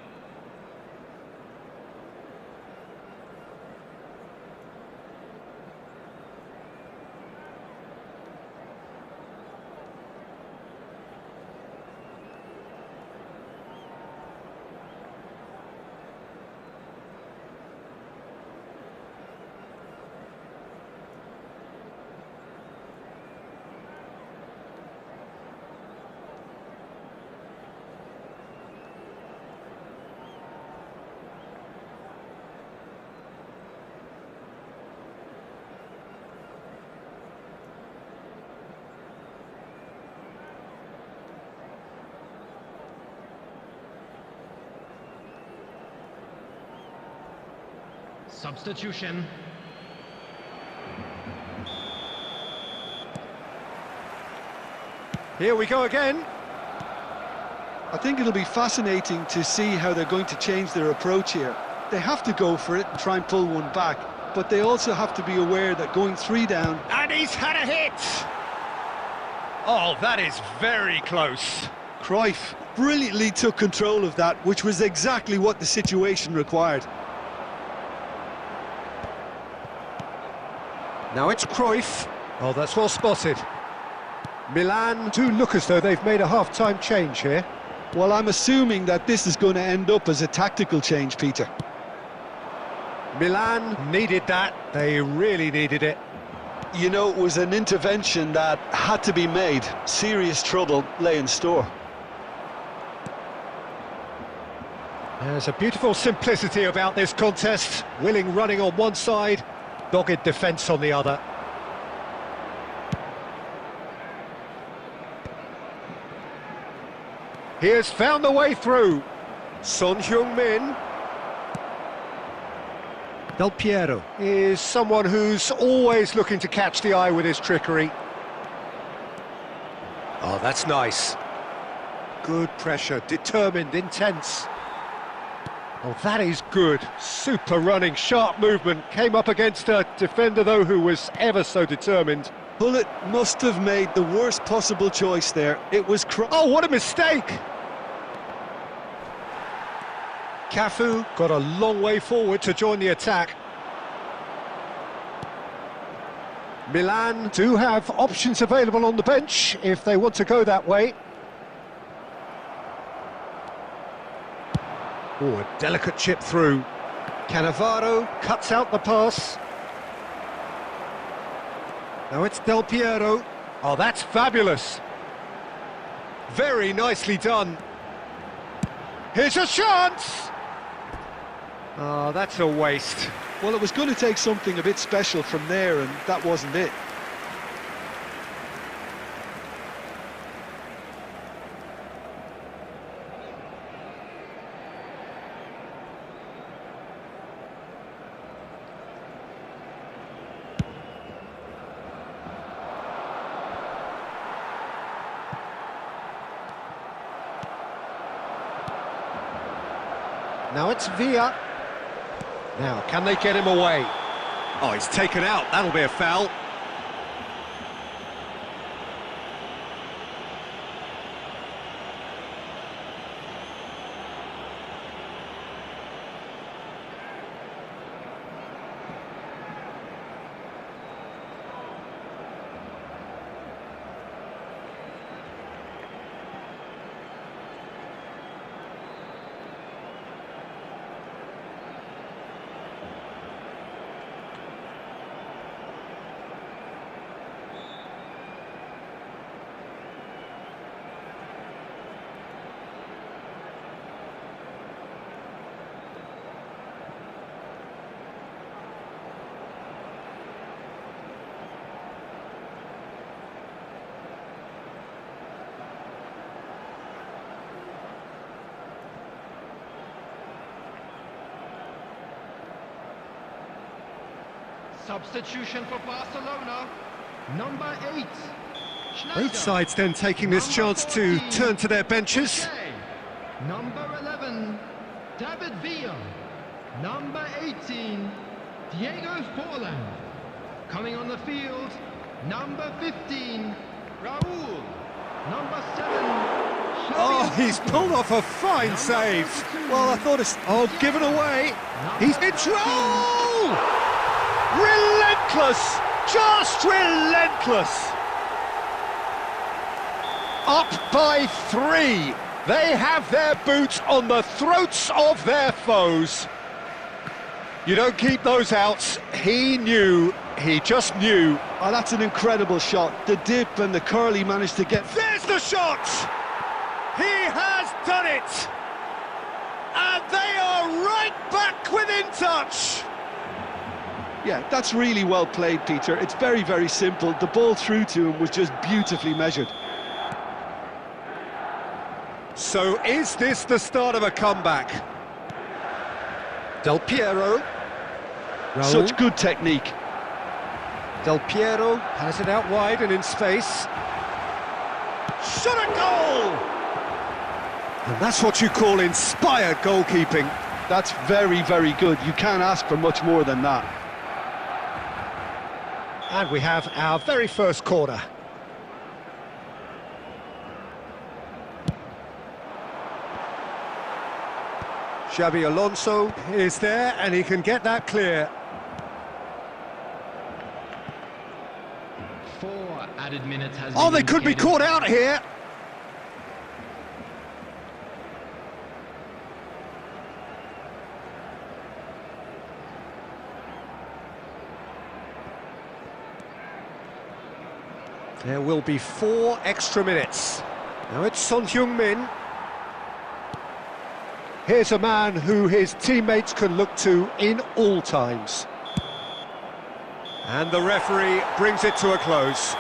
Substitution. Here we go again. I think it'll be fascinating to see how they're going to change their approach here. They have to go for it and try and pull one back, but they also have to be aware that going 3 down... And he's had a hit! Oh, that is very close. Cruyff brilliantly took control of that, which was exactly what the situation required. Now it's Cruyff. Oh, that's well spotted. Milan do look as though they've made a half-time change here. Well, I'm assuming that this is going to end up as a tactical change, Peter. Milan needed that. They really needed it. You know, it was an intervention that had to be made. Serious trouble lay in store. There's a beautiful simplicity about this contest. Willing running on one side, dogged defence on the other. He has found the way through. Son Heung-min. Del Piero is someone who's always looking to catch the eye with his trickery. Oh, that's nice. Good pressure, determined, intense. Oh, that is good. Super running, sharp movement. Came up against a defender, though, who was ever so determined. Bullet must have made the worst possible choice there. It was... Oh, what a mistake! Cafu got a long way forward to join the attack. Milan do have options available on the bench if they want to go that way. Oh, a delicate chip through. Cannavaro cuts out the pass. Now it's Del Piero. Oh, that's fabulous. Very nicely done. Here's a chance! Oh, that's a waste. Well, it was going to take something a bit special from there, and that wasn't it. Now it's Villa. Now, can they get him away? Oh, he's taken out. That'll be a foul. Substitution for Barcelona. Number 8. Schneider. Both sides then taking this chance to turn to their benches. Number 11, David Villa. Number 18, Diego Forlan. Coming on the field, number 15, Raul. Number 7. Oh, he's pulled off a fine save. Well, I thought it's... Oh, given away. He's in trouble! Relentless! Just relentless! Up by 3. They have their boots on the throats of their foes. You don't keep those outs. He knew. He just knew. Oh, that's an incredible shot. The dip and the curl he managed to get. There's the shot! He has done it! And they are right back within touch! Yeah, that's really well played, Peter. It's very, very simple. The ball through to him was just beautifully measured. So is this the start of a comeback? Del Piero. Raul. Such good technique. Del Piero has it out wide and in space. Shot at goal! And that's what you call inspired goalkeeping. That's very, very good. You can't ask for much more than that. And we have our very first corner. Xabi Alonso is there and he can get that clear. 4 added minutes has Oh, been they could be indicated. caught out here. There will be 4 extra minutes. Now it's Son Heung-min. Here's a man who his teammates can look to in all times. And the referee brings it to a close.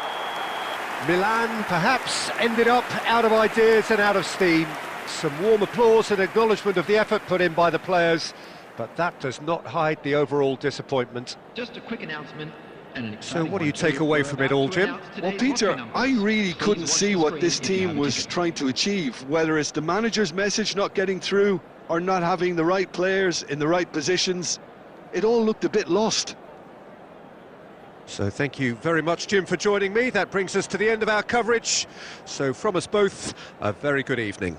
Milan perhaps ended up out of ideas and out of steam. Some warm applause and acknowledgement of the effort put in by the players, but that does not hide the overall disappointment. Just a quick announcement. And an So exciting what do you one take too. away We're from it about all, to Jim? announce Well, today's Peter, lottery numbers. I really Please couldn't watch see the what screen this if you have team a was ticket. trying to achieve, whether it's the manager's message not getting through or not having the right players in the right positions. It all looked a bit lost. So thank you very much, Jim, for joining me. That brings us to the end of our coverage. So from us both, a very good evening.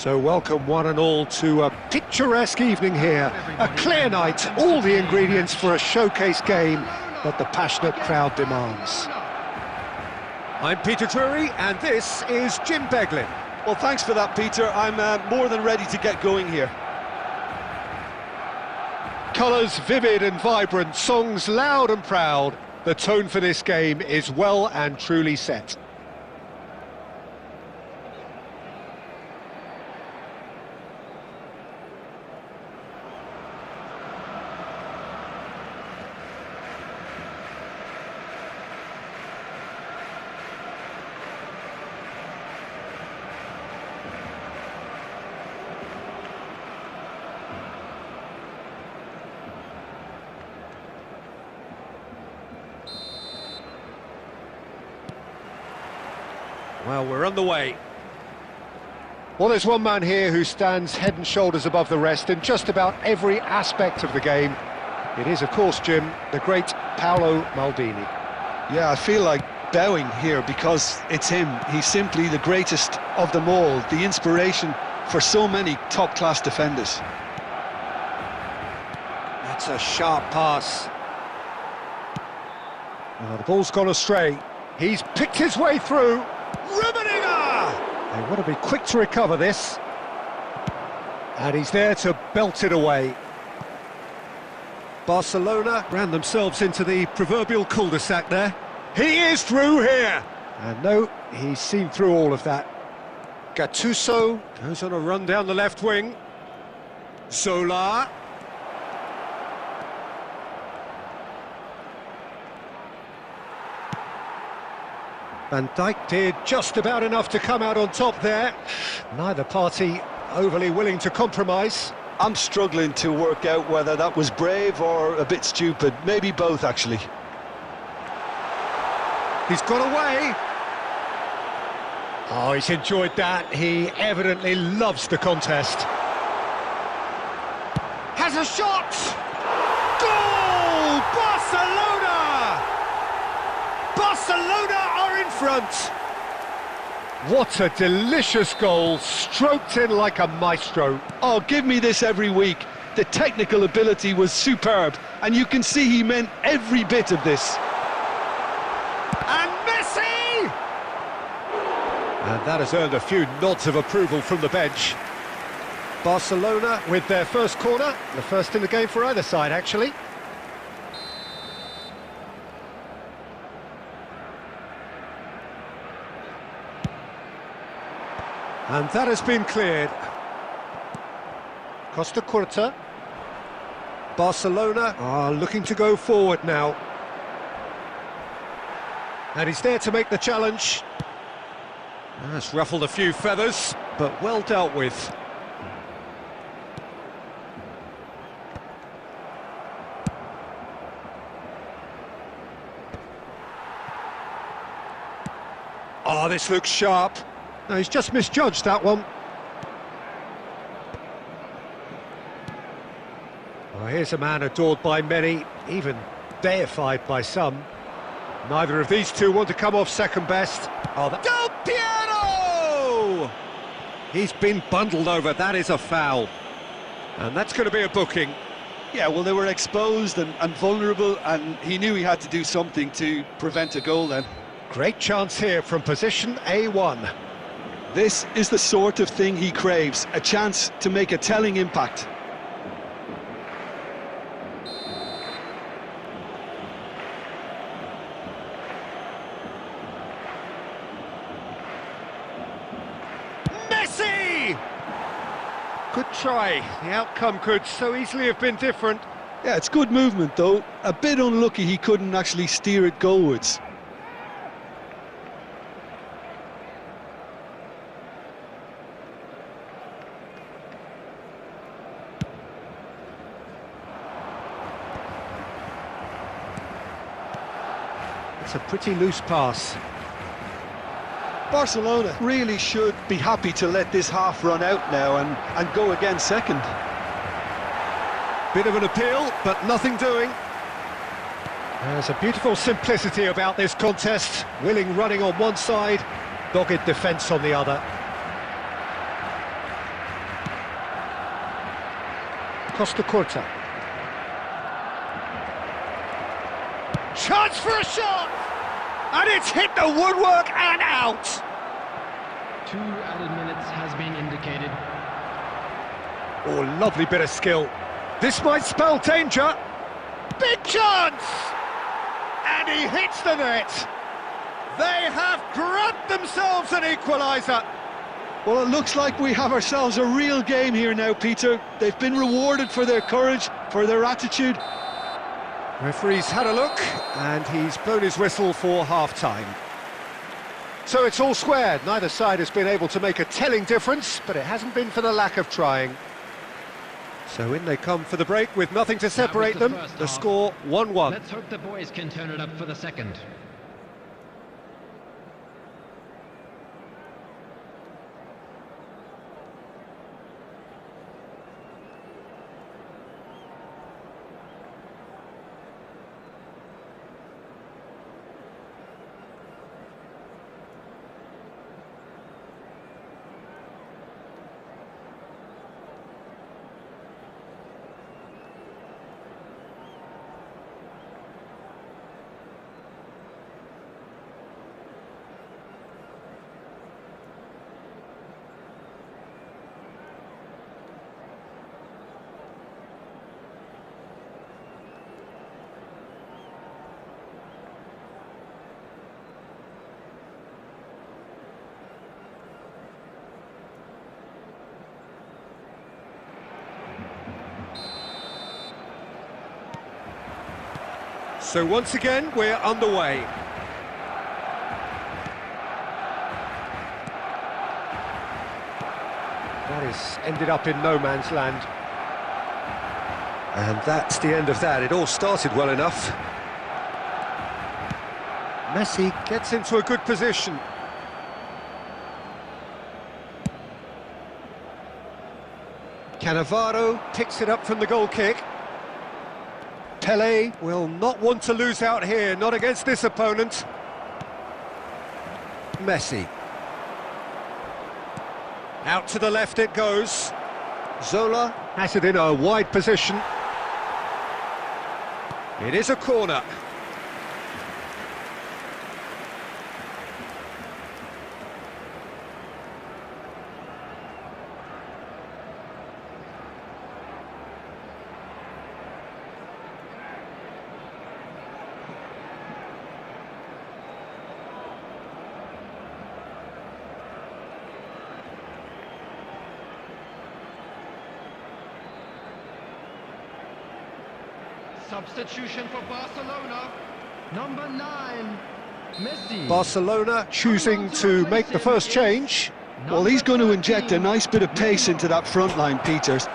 So welcome one and all to a picturesque evening here. A clear night, all the ingredients for a showcase game that the passionate crowd demands. I'm Peter Drury and this is Jim Beglin. Well, thanks for that, Peter. I'm more than ready to get going here. Colours vivid and vibrant, songs loud and proud. The tone for this game is well and truly set. Well, we're on the way. Well, there's one man here who stands head and shoulders above the rest in just about every aspect of the game. It is, of course, Jim, the great Paolo Maldini. Yeah, I feel like bowing here because it's him. He's simply the greatest of them all, the inspiration for so many top-class defenders. That's a sharp pass. Well, the ball's gone astray. He's picked his way through. They want to be quick to recover this. And he's there to belt it away. Barcelona ran themselves into the proverbial cul-de-sac there. He is through here! And no, he's seen through all of that. Gattuso goes on a run down the left wing. Zola. Van Dijk did just about enough to come out on top there. Neither party overly willing to compromise. I'm struggling to work out whether that was brave or a bit stupid. Maybe both, actually. He's got away. Oh, he's enjoyed that. He evidently loves the contest. Has a shot! Goal! Barcelona! Barcelona are in front! What a delicious goal, stroked in like a maestro. Oh, give me this every week. The technical ability was superb, and you can see he meant every bit of this. And Messi! And that has earned a few nods of approval from the bench. Barcelona with their first corner, the first in the game for either side, actually. And that has been cleared. Costa Curta. Barcelona are looking to go forward now. And he's there to make the challenge. That's ruffled a few feathers, but well dealt with. Oh, this looks sharp. No, he's just misjudged that one. Oh, here's a man adored by many, even deified by some. Neither of these two want to come off second best. Oh, Del Piero! He's been bundled over, that is a foul. And that's going to be a booking. Yeah, well, they were exposed and vulnerable, and he knew he had to do something to prevent a goal then. Great chance here from position A1. This is the sort of thing he craves, a chance to make a telling impact. Messi! Good try. The outcome could so easily have been different. Yeah, it's good movement though. A bit unlucky he couldn't actually steer it goalwards. It's a pretty loose pass. Barcelona really should be happy to let this half run out now and go again second. Bit of an appeal, but nothing doing. There's a beautiful simplicity about this contest. Willing running on one side, dogged defence on the other. Costa Curta. Chance for a shot! And it's hit the woodwork and out! 2 added minutes has been indicated. Oh, lovely bit of skill. This might spell danger. Big chance! And he hits the net. They have grabbed themselves an equaliser. Well, it looks like we have ourselves a real game here now, Peter. They've been rewarded for their courage, for their attitude. Referee's had a look, and he's blown his whistle for half-time. So it's all squared. Neither side has been able to make a telling difference, but it hasn't been for the lack of trying. So in they come for the break with nothing to separate them. The score 1-1. Let's hope the boys can turn it up for the second. So once again, we're underway. That has ended up in no man's land. And that's the end of that. It all started well enough. Messi gets into a good position. Cannavaro picks it up from the goal kick. Pelé will not want to lose out here, not against this opponent. Messi. Out to the left it goes. Zola has it in a wide position. It is a corner. Substitution for Barcelona. Number 9, Messi. Barcelona choosing to make the first change. Well, he's going to inject a nice bit of pace into that front line, Peters.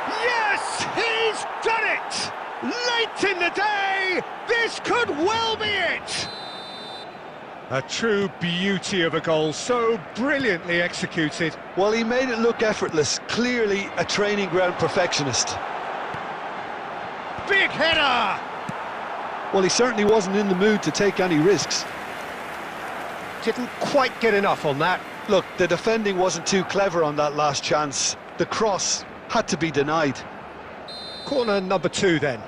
Yes, he's done it! Late in the day, this could well be it! A true beauty of a goal, so brilliantly executed. Well, he made it look effortless, clearly a training ground perfectionist. Big header! Well, he certainly wasn't in the mood to take any risks. Didn't quite get enough on that. Look, the defending wasn't too clever on that last chance. The cross had to be denied. Corner number 2 then.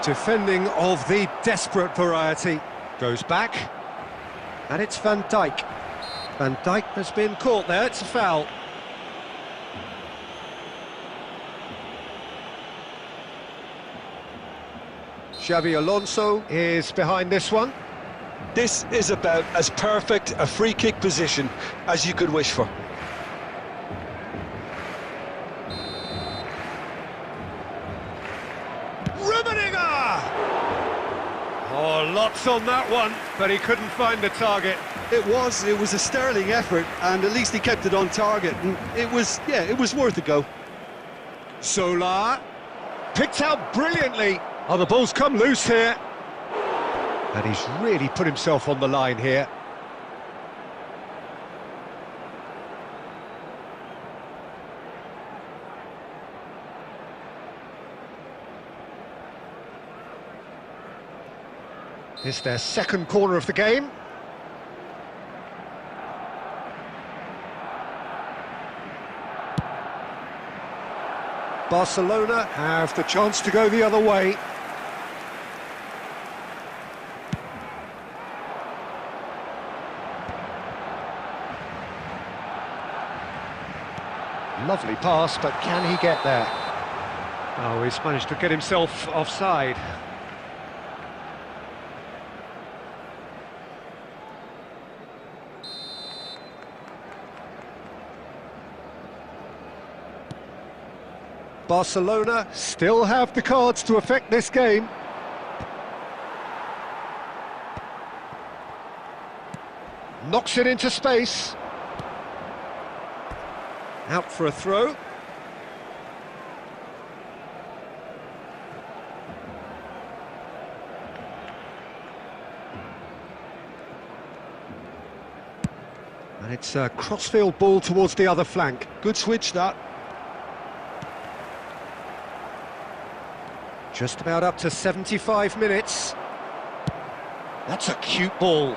Defending of the desperate variety. Goes back, and it's Van Dijk. Van Dijk has been caught there, it's a foul. Xabi Alonso is behind this one. This is about as perfect a free kick position as you could wish for. Oh, lots on that one, but he couldn't find the target. It was a sterling effort, and at least he kept it on target. And it was worth a go. Solar picked out brilliantly. Oh, the ball's come loose here. And he's really put himself on the line here. It's their second corner of the game. Barcelona have the chance to go the other way. Lovely pass, but can he get there? Oh, he's managed to get himself offside. Barcelona still have the cards to affect this game. Knocks it into space. Out for a throw. And it's a crossfield ball towards the other flank. Good switch, that. Just about up to 75 minutes. That's a cute ball.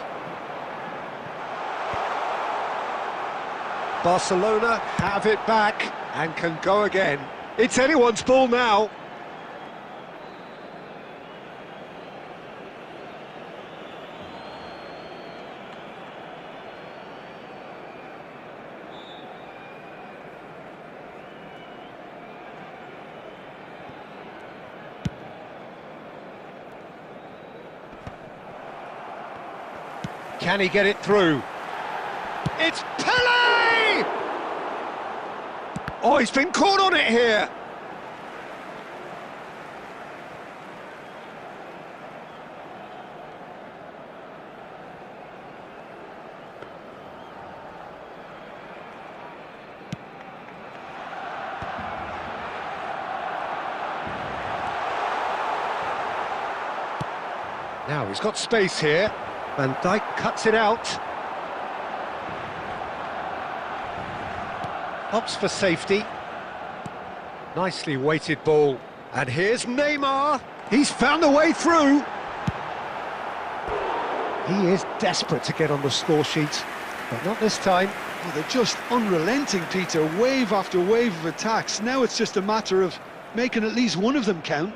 Barcelona have it back and can go again. It's anyone's ball now. Can he get it through? It's Pele! Oh, he's been caught on it here. Now he's got space here. Van Dijk cuts it out. Opts for safety. Nicely weighted ball. And here's Neymar. He's found a way through. He is desperate to get on the score sheet, but not this time. Oh, they're just unrelenting, Peter. Wave after wave of attacks. Now it's just a matter of making at least one of them count.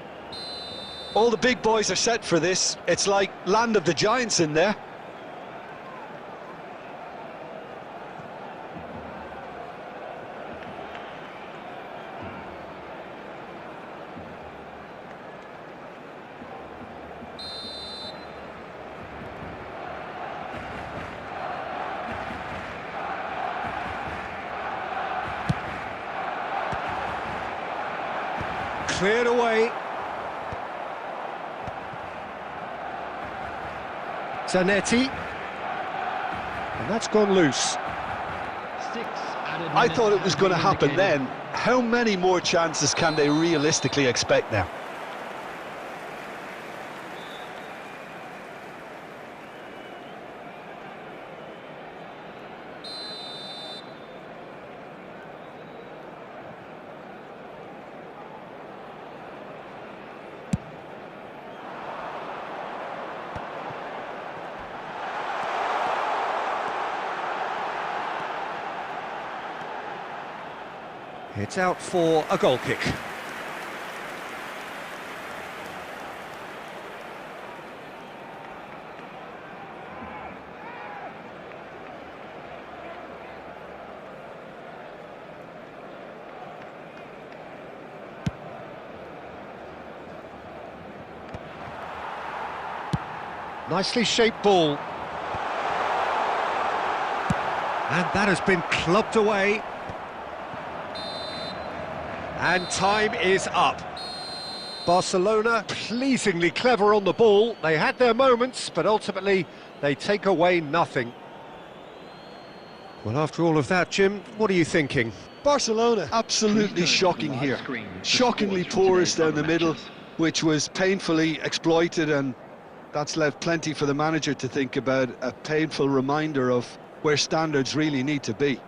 All the big boys are set for this. It's like land of the giants in there. Cleared away. Zanetti. And that's gone loose. I thought it was going to happen then. How many more chances can they realistically expect now? It's out for a goal kick. Nicely shaped ball. And that has been clubbed away. And time is up. Barcelona pleasingly clever on the ball. They had their moments, but ultimately they take away nothing. Well, after all of that, Jim, what are you thinking? Barcelona, absolutely shocking here. Shockingly porous down the middle, which was painfully exploited, and that's left plenty for the manager to think about. A painful reminder of where standards really need to be.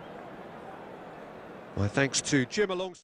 Well, thanks to Jim along.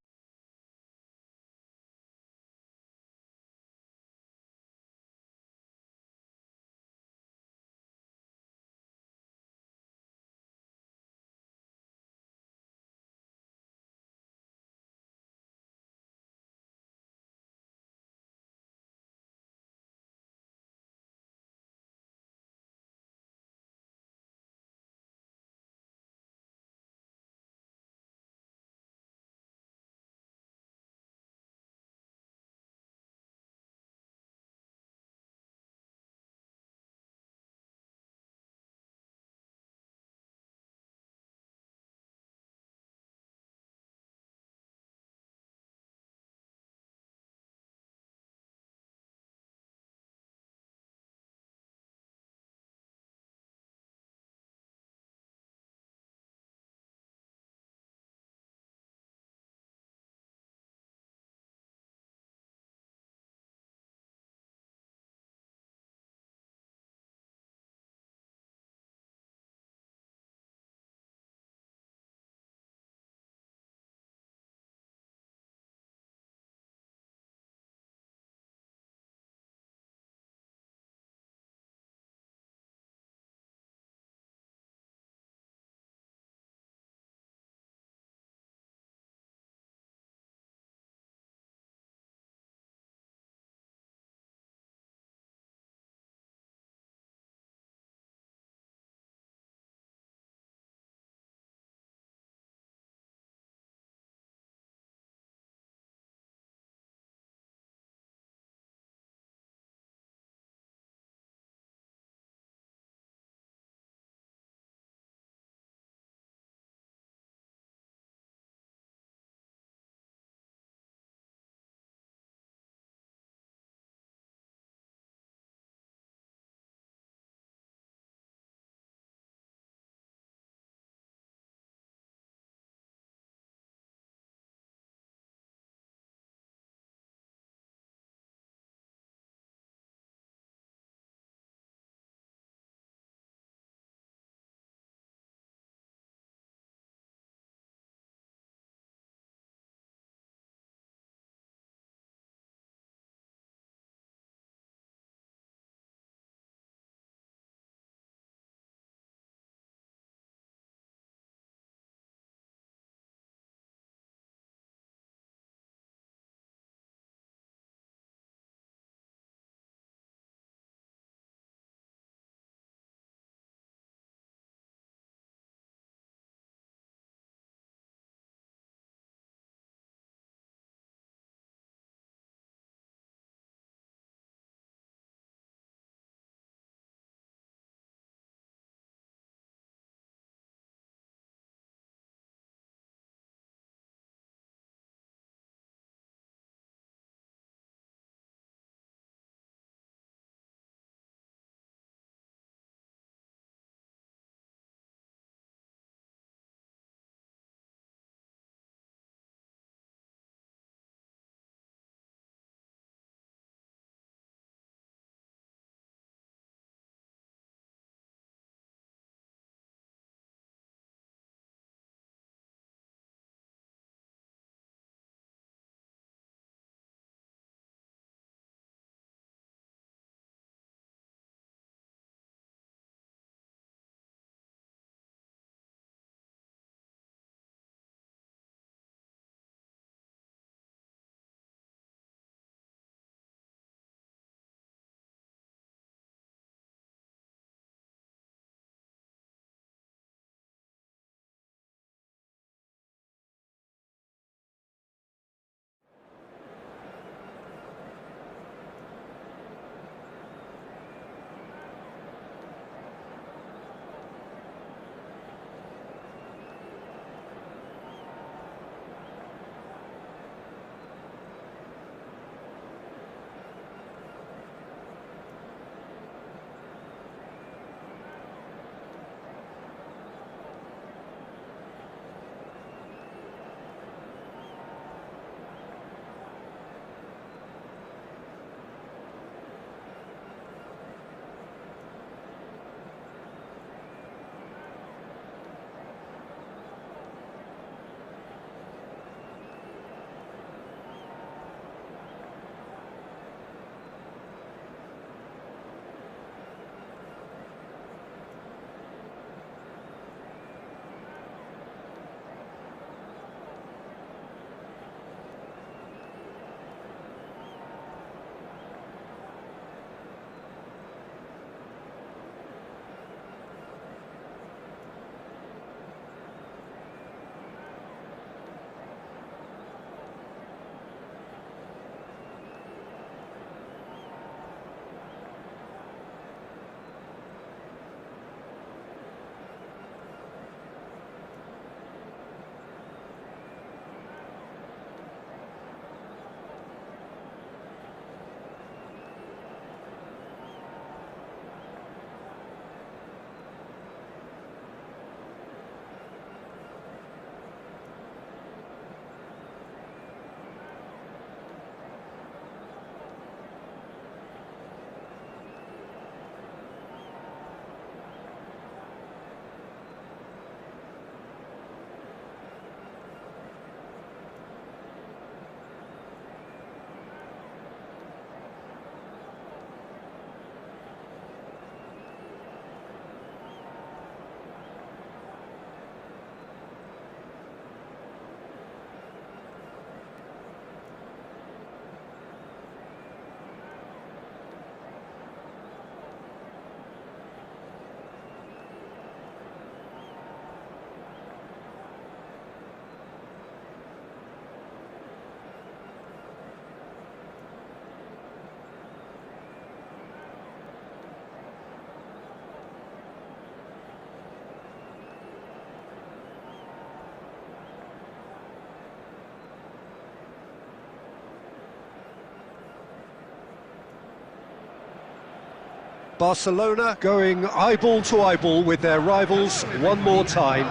Barcelona going eyeball to eyeball with their rivals one more time.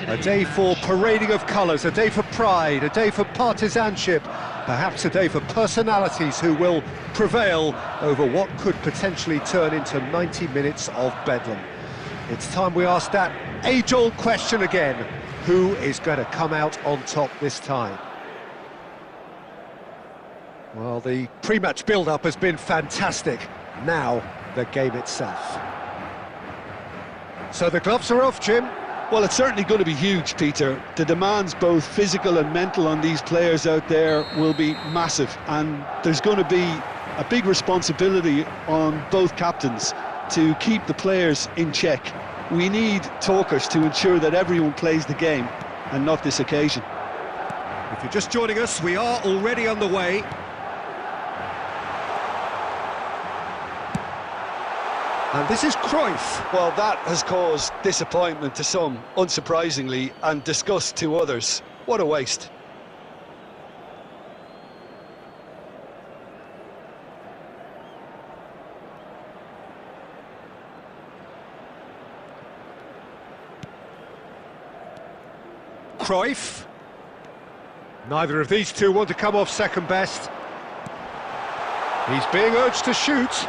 A day for parading of colours, a day for pride, a day for partisanship, perhaps a day for personalities who will prevail over what could potentially turn into 90 minutes of bedlam. It's time we ask that age-old question again: who is going to come out on top this time? Well, the pre-match build-up has been fantastic. Now, the game itself. So the gloves are off, Jim. Well, it's certainly going to be huge, Peter. The demands, both physical and mental, on these players out there will be massive, and there's going to be a big responsibility on both captains to keep the players in check. We need talkers to ensure that everyone plays the game, and not this occasion. If you're just joining us, we are already on the way. And this is Cruyff. Well, that has caused disappointment to some, unsurprisingly, and disgust to others. What a waste. Cruyff. Neither of these two want to come off second best. He's being urged to shoot.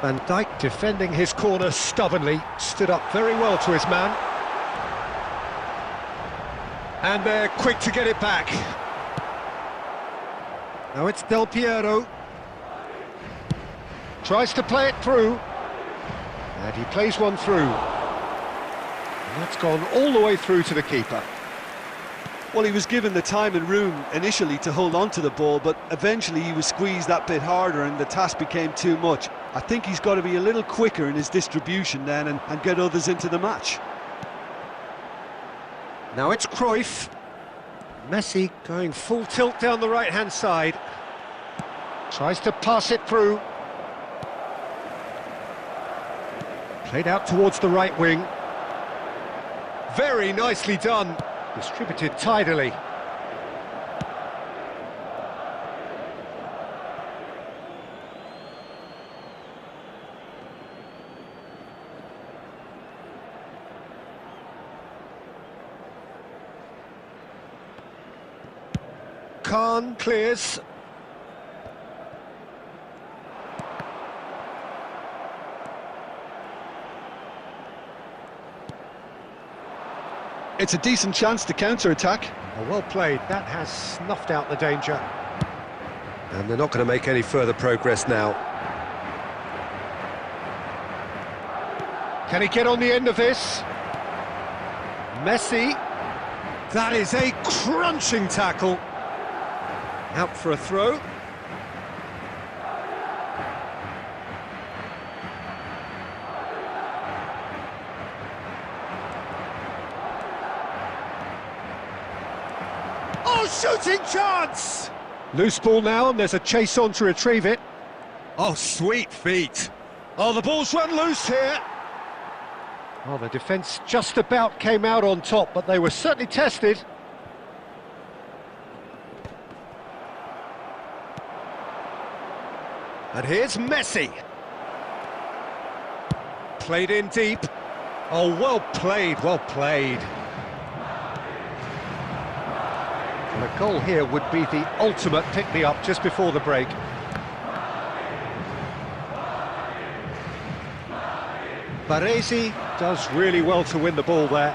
Van Dijk defending his corner stubbornly, stood up very well to his man. And they're quick to get it back. Now it's Del Piero. Tries to play it through. And he plays one through. And that's gone all the way through to the keeper. Well, he was given the time and room initially to hold on to the ball, but eventually he was squeezed that bit harder and the task became too much. I think he's got to be a little quicker in his distribution then and get others into the match. Now it's Cruyff. Messi going full tilt down the right-hand side. Tries to pass it through. Played out towards the right wing. Very nicely done. Distributed tidily. Khan clears. It's a decent chance to counter-attack. Oh, well played. That has snuffed out the danger. And they're not going to make any further progress now. Can he get on the end of this? Messi. That is a crunching tackle. Out for a throw. Oh, shooting chance! Loose ball now, and there's a chase on to retrieve it. Oh, sweet feet. Oh, the ball's run loose here. Oh, the defence just about came out on top, but they were certainly tested. And here's Messi. Played in deep. Oh, well played, well played. And a goal here would be the ultimate pick-me-up just before the break. Baresi does really well to win the ball there.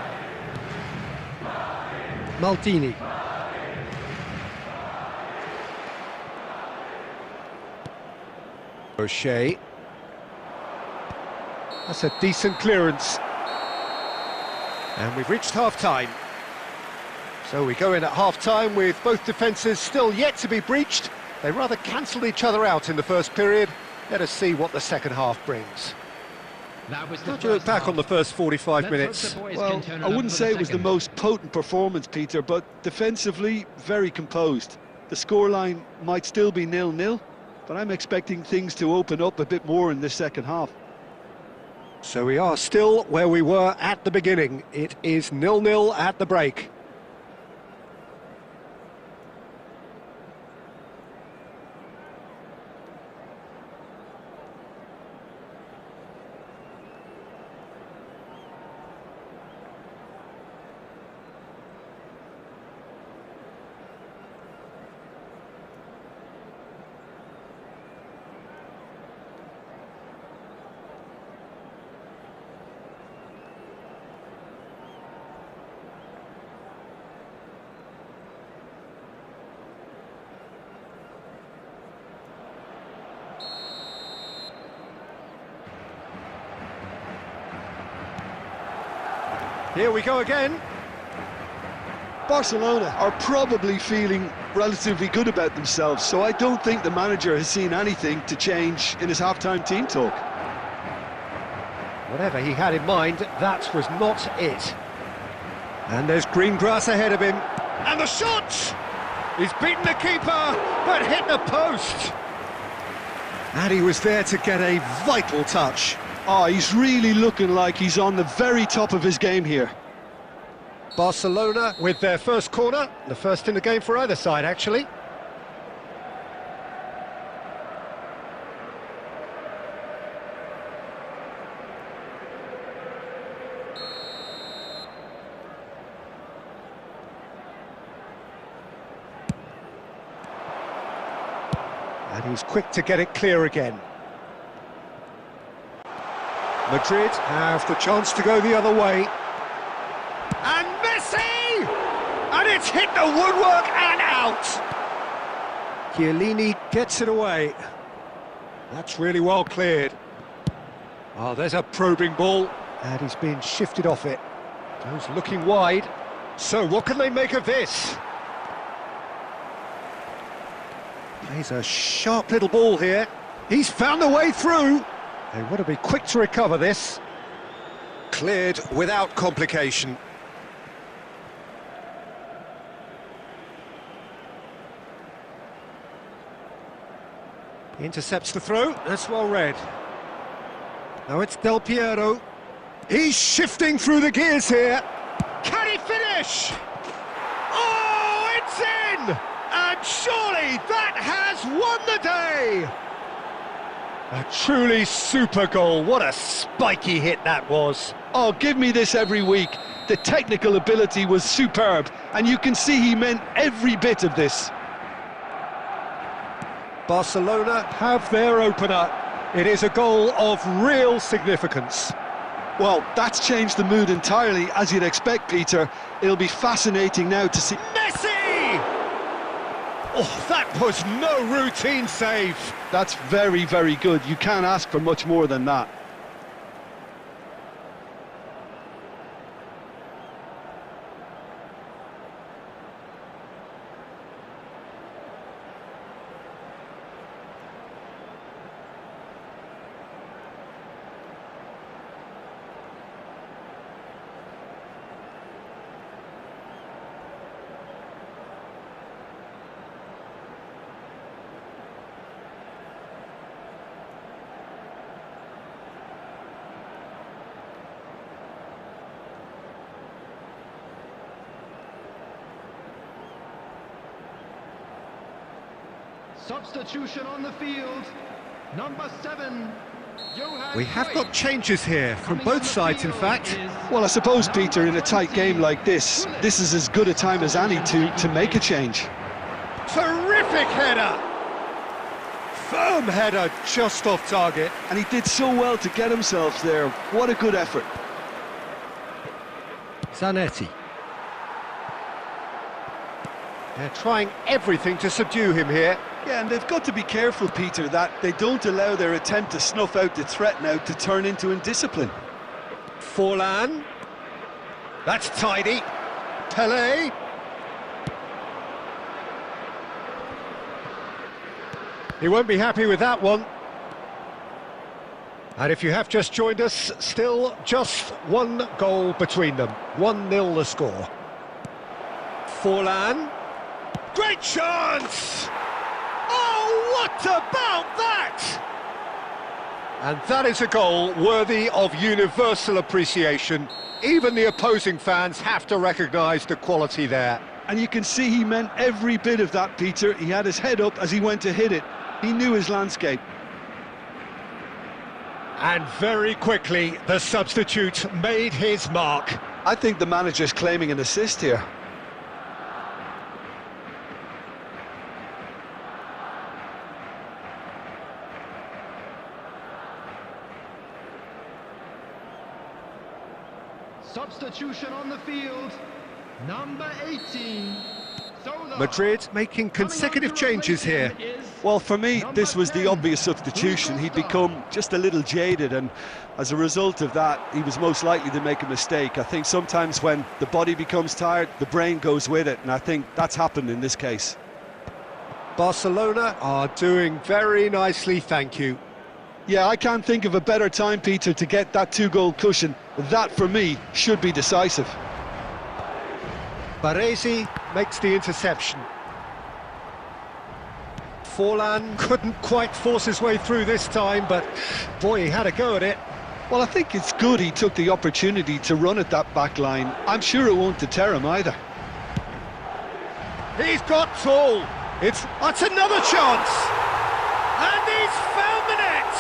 Maldini. O'Shea. That's a decent clearance. And we've reached half-time. So we go in at half-time with both defences still yet to be breached. They rather cancelled each other out in the first period. Let us see what the second half brings. How do you look back on the first 45 minutes? Well, I wouldn't say it was the most potent performance, Peter, but defensively, very composed. The scoreline might still be 0-0, but I'm expecting things to open up a bit more in this second half. So we are still where we were at the beginning. It is 0-0 at the break. Here we go again. Barcelona are probably feeling relatively good about themselves, so I don't think the manager has seen anything to change in his half-time team talk. Whatever he had in mind, that was not it. And there's green grass ahead of him. And the shot! He's beaten the keeper, but hit the post. And he was there to get a vital touch. Oh, he's really looking like he's on the very top of his game here. Barcelona with their first corner, the first in the game for either side, actually. And he's quick to get it clear again. Madrid have the chance to go the other way. And Messi! And it's hit the woodwork and out! Chiellini gets it away. That's really well cleared. Oh, there's a probing ball. And he's being shifted off it. Goes looking wide. So what can they make of this? Plays a sharp little ball here. He's found the way through. They want to be quick to recover this. Cleared without complication. He intercepts the throw. That's well read. Now it's Del Piero. He's shifting through the gears here. Can he finish? Oh, it's in! And surely that has won the day! A truly super goal. What a spiky hit that was. Oh, give me this every week. The technical ability was superb, and you can see he meant every bit of this. Barcelona have their opener. It is a goal of real significance. Well, that's changed the mood entirely, as you'd expect, Peter. It'll be fascinating now to see... Messi! Oh, that was no routine save. That's very, very good. You can't ask for much more than that. Substitution on the field, number 7. We have got changes here from both sides, in fact. Well, I suppose, Peter, in a tight game like this is as good a time as any to make a change. Terrific header! Firm header, just off target. And he did so well to get himself there. What a good effort. Zanetti. They're trying everything to subdue him here. Yeah, and they've got to be careful, Peter, that they don't allow their attempt to snuff out the threat now to turn into indiscipline. Forlan. That's tidy. Pelé. He won't be happy with that one. And if you have just joined us, still just one goal between them. 1-0 the score. Forlan. Great chance! Oh, what about that? And that is a goal worthy of universal appreciation. Even the opposing fans have to recognise the quality there. And you can see he meant every bit of that, Peter. He had his head up as he went to hit it. He knew his landscape. And very quickly, the substitute made his mark. I think the manager's claiming an assist here. Substitution on the field, number 18. Madrid making consecutive changes here. Is Well, for me, this was the obvious substitution. He'd become just a little jaded, and as a result of that, he was most likely to make a mistake. I think sometimes when the body becomes tired, the brain goes with it, and I think that's happened in this case. Barcelona are doing very nicely, thank you. Yeah, I can't think of a better time, Peter, to get that two-goal cushion. That, for me, should be decisive. Baresi makes the interception. Forlan couldn't quite force his way through this time, but boy, he had a go at it. Well, I think it's good he took the opportunity to run at that back line. I'm sure it won't deter him either. He's got tall. That's another chance. And he's found the net.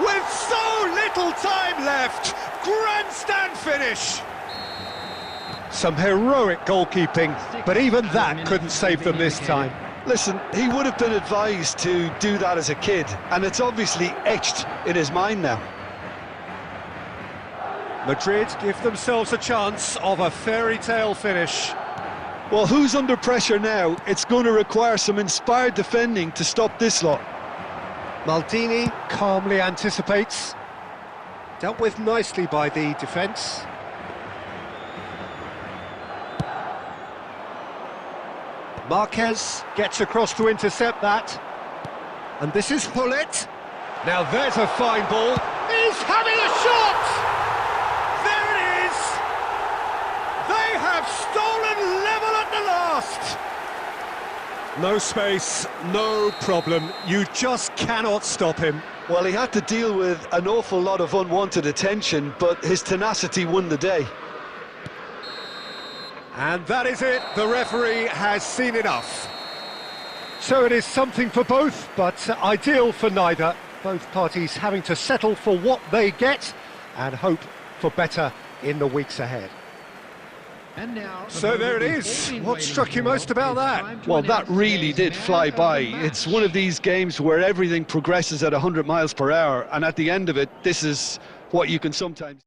With so little time left. Grandstand finish. Some heroic goalkeeping, but even that couldn't save them this time. Listen, he would have been advised to do that as a kid, and it's obviously etched in his mind now. Madrid give themselves a chance of a fairy tale finish. Well, who's under pressure now? It's going to require some inspired defending to stop this lot. Maldini calmly anticipates. Dealt with nicely by the defence. Marquez gets across to intercept that. And this is Hullet. Now there's a fine ball. He's having a shot! There it is! They have stolen level at the last! No space, no problem. You just cannot stop him. Well, he had to deal with an awful lot of unwanted attention, but his tenacity won the day. And that is it, the referee has seen enough. So it is something for both, but ideal for neither. Both parties having to settle for what they get and hope for better in the weeks ahead. And now, So there it is. What struck you most about that? Well, that really did fly by. It's one of these games where everything progresses at 100 miles per hour, and at the end of it, this is what you can sometimes...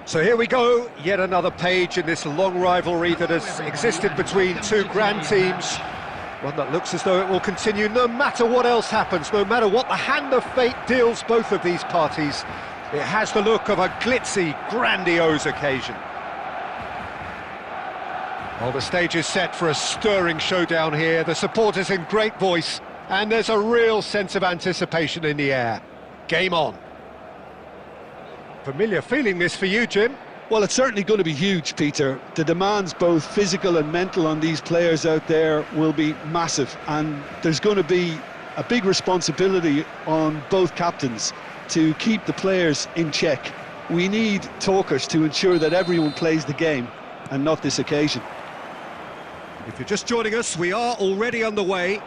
So here we go, yet another page in this long rivalry that has existed between two grand teams. One that looks as though it will continue no matter what else happens, no matter what the hand of fate deals both of these parties. It has the look of a glitzy, grandiose occasion. Well, the stage is set for a stirring showdown here. The supporters in great voice, and there's a real sense of anticipation in the air. Game on. Familiar feeling this for you, Jim? Well, it's certainly going to be huge, Peter. The demands, both physical and mental, on these players out there will be massive, and there's going to be a big responsibility on both captains to keep the players in check. We need talkers to ensure that everyone plays the game, and not this occasion. If you're just joining us, we are already underway.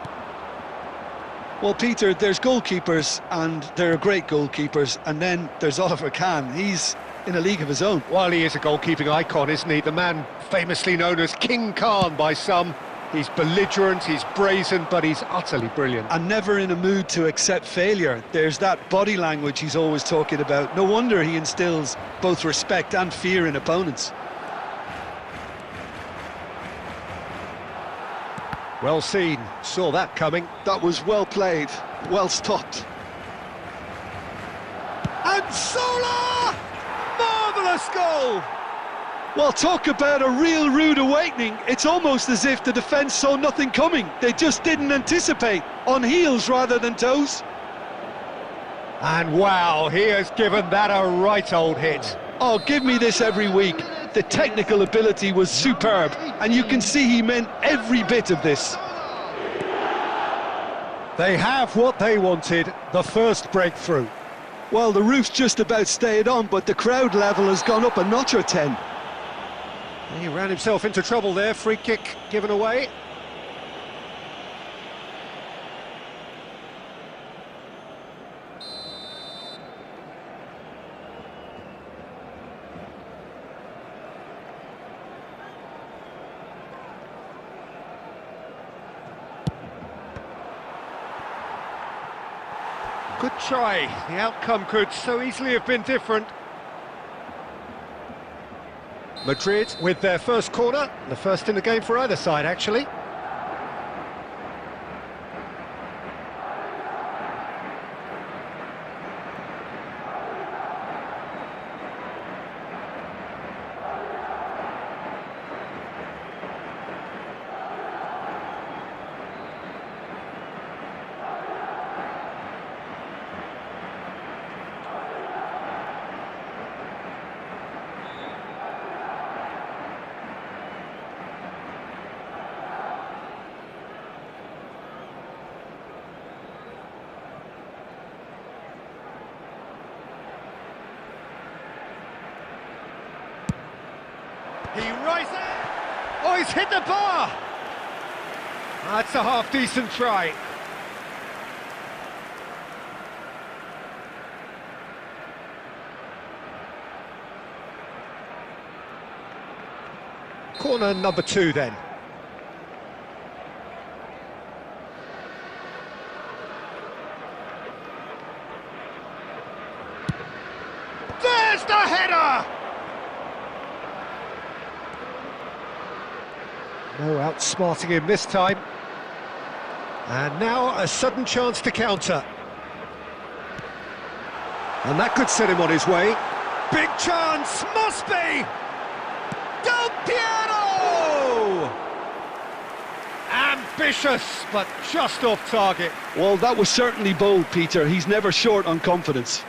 Well, Peter, there's goalkeepers, and there are great goalkeepers, and then there's Oliver Kahn. He's in a league of his own. Well, he is a goalkeeping icon, isn't he? The man famously known as King Khan by some. He's belligerent, he's brazen, but he's utterly brilliant. And never in a mood to accept failure. There's that body language he's always talking about. No wonder he instills both respect and fear in opponents. Well seen, saw that coming. That was well played, well stopped. And Sola! Marvellous goal! Well, talk about a real rude awakening. It's almost as if the defence saw nothing coming. They just didn't anticipate, on heels rather than toes. And wow, he has given that a right old hit. Oh, give me this every week. The technical ability was superb, and you can see he meant every bit of this. They have what they wanted, the first breakthrough. Well, the roof's just about stayed on, but the crowd level has gone up a notch or 10. He ran himself into trouble there, free kick given away. Good try, the outcome could so easily have been different. Madrid with their first corner, the first in the game for either side actually. He rises! Oh, he's hit the bar! That's a half-decent try. Corner number 2 then. There's the header! No outsmarting him this time. And now a sudden chance to counter. And that could set him on his way. Big chance, must be! Del Piero! Ambitious, but just off target. Well, that was certainly bold, Peter. He's never short on confidence.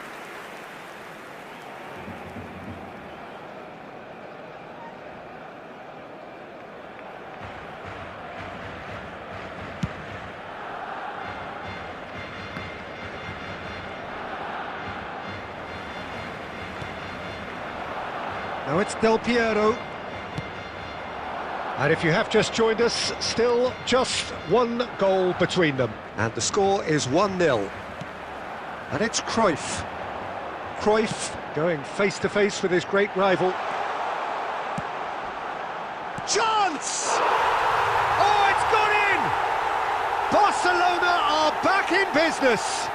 Now it's Del Piero. And if you have just joined us, still just one goal between them. And the score is 1-0. And it's Cruyff. Cruyff going face-to-face with his great rival. Chance! Oh, it's gone in! Barcelona are back in business.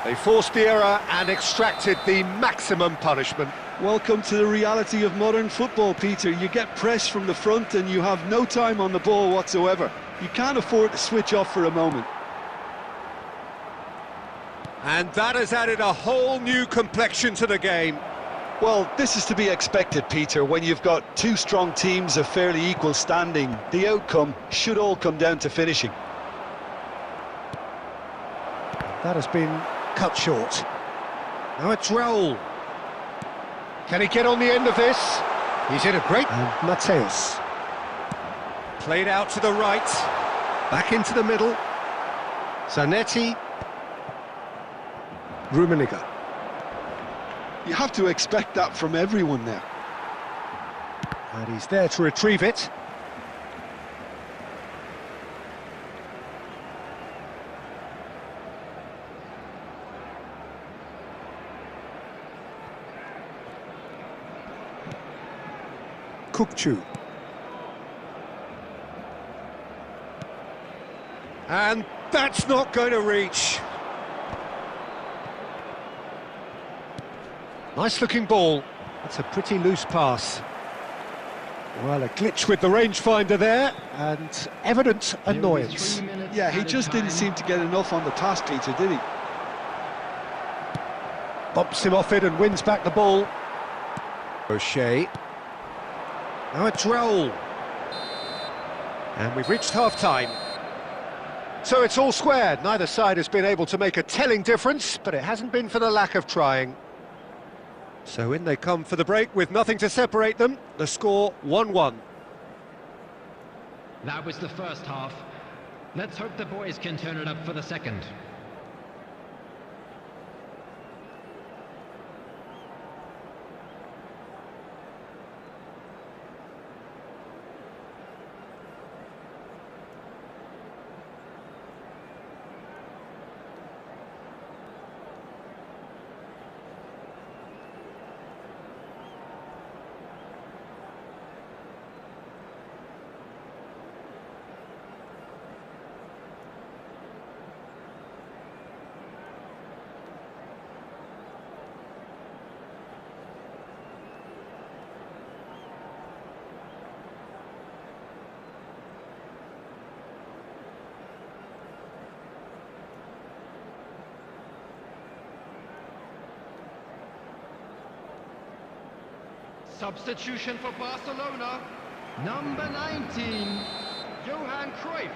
They forced the error and extracted the maximum punishment. Welcome to the reality of modern football, Peter. You get pressed from the front and you have no time on the ball whatsoever. You can't afford to switch off for a moment. And that has added a whole new complexion to the game. Well, this is to be expected, Peter. When you've got two strong teams of fairly equal standing, the outcome should all come down to finishing. That has been cut short. Now it's Raul. Can he get on the end of this? He's in a great... Mateus. Played out to the right. Back into the middle. Zanetti. Rummenigge. You have to expect that from everyone now. And he's there to retrieve it. Kukçu. And that's not going to reach. Nice looking ball. That's a pretty loose pass. Well, a glitch with the rangefinder there, and evident annoyance. Yeah, he just didn't seem to get enough on the pass, Peter, did he? Bumps him off it and wins back the ball. O'Shea. Now it's Raul. And we've reached half-time. So it's all squared. Neither side has been able to make a telling difference, but it hasn't been for the lack of trying. So in they come for the break with nothing to separate them. The score 1-1. That was the first half. Let's hope the boys can turn it up for the second. Substitution for Barcelona, number 19, Johan Cruyff,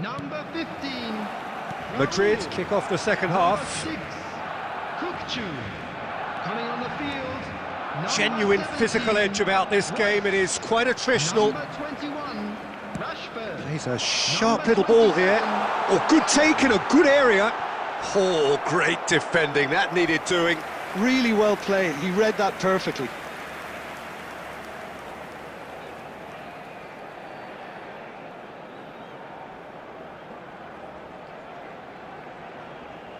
number 15, Madrid kick off the second half. 6, Kukçu, coming on the field, Genuine 17, physical edge about this game. It is quite attritional. number 21, Rashford, He's a sharp little ball here. Oh, good take in a good area. Oh, great defending. That needed doing. Really well played. He read that perfectly.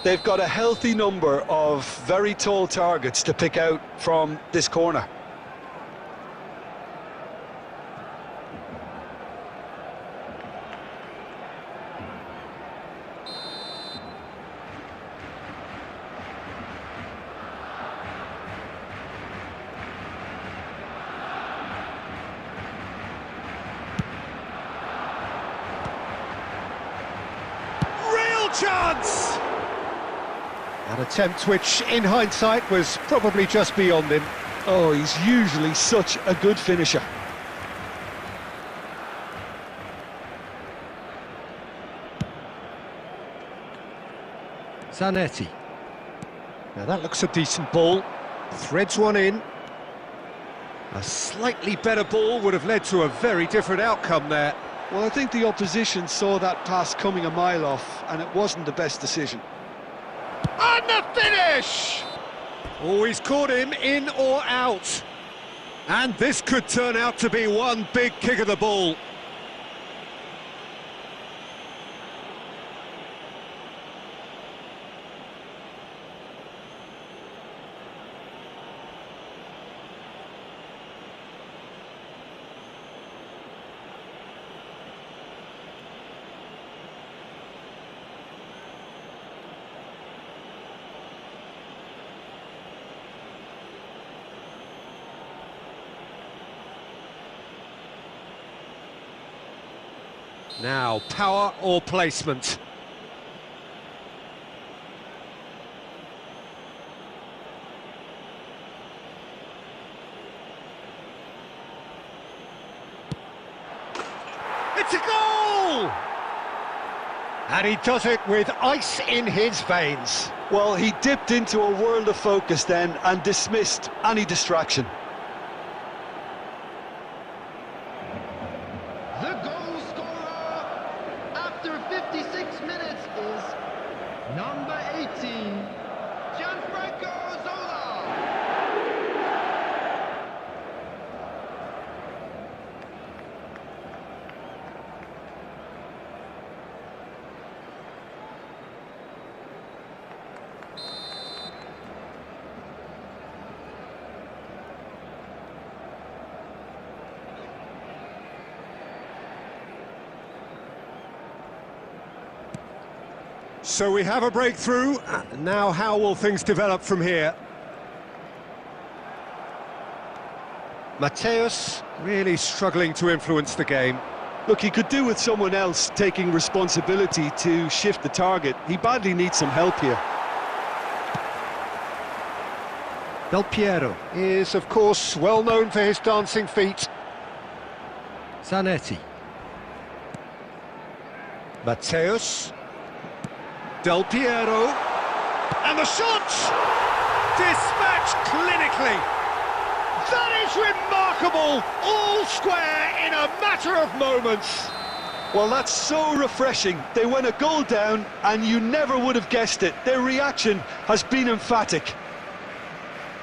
They've got a healthy number of very tall targets to pick out from this corner. Real chance! An attempt which, in hindsight, was probably just beyond him. Oh, he's usually such a good finisher. Zanetti. Now that looks a decent ball. Threads one in. A slightly better ball would have led to a very different outcome there. Well, I think the opposition saw that pass coming a mile off, and it wasn't the best decision. And the finish! Oh, he's caught him in or out. And this could turn out to be one big kick of the ball. Now, power or placement? It's a goal! And he does it with ice in his veins. Well, he dipped into a world of focus then and dismissed any distraction. The goal scorer after 56 minutes is number 18, Gianfranco Zola. So we have a breakthrough. Now how will things develop from here? Mateus really struggling to influence the game. Look, he could do with someone else taking responsibility to shift the target. He badly needs some help here. Del Piero is, of course, well known for his dancing feet. Zanetti. Mateus. Del Piero. And the shot! Dispatched clinically. That is remarkable! All square in a matter of moments. Well, that's so refreshing. They went a goal down and you never would have guessed it. Their reaction has been emphatic.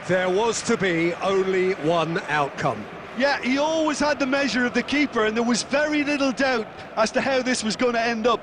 There was to be only one outcome. Yeah, he always had the measure of the keeper and there was very little doubt as to how this was going to end up.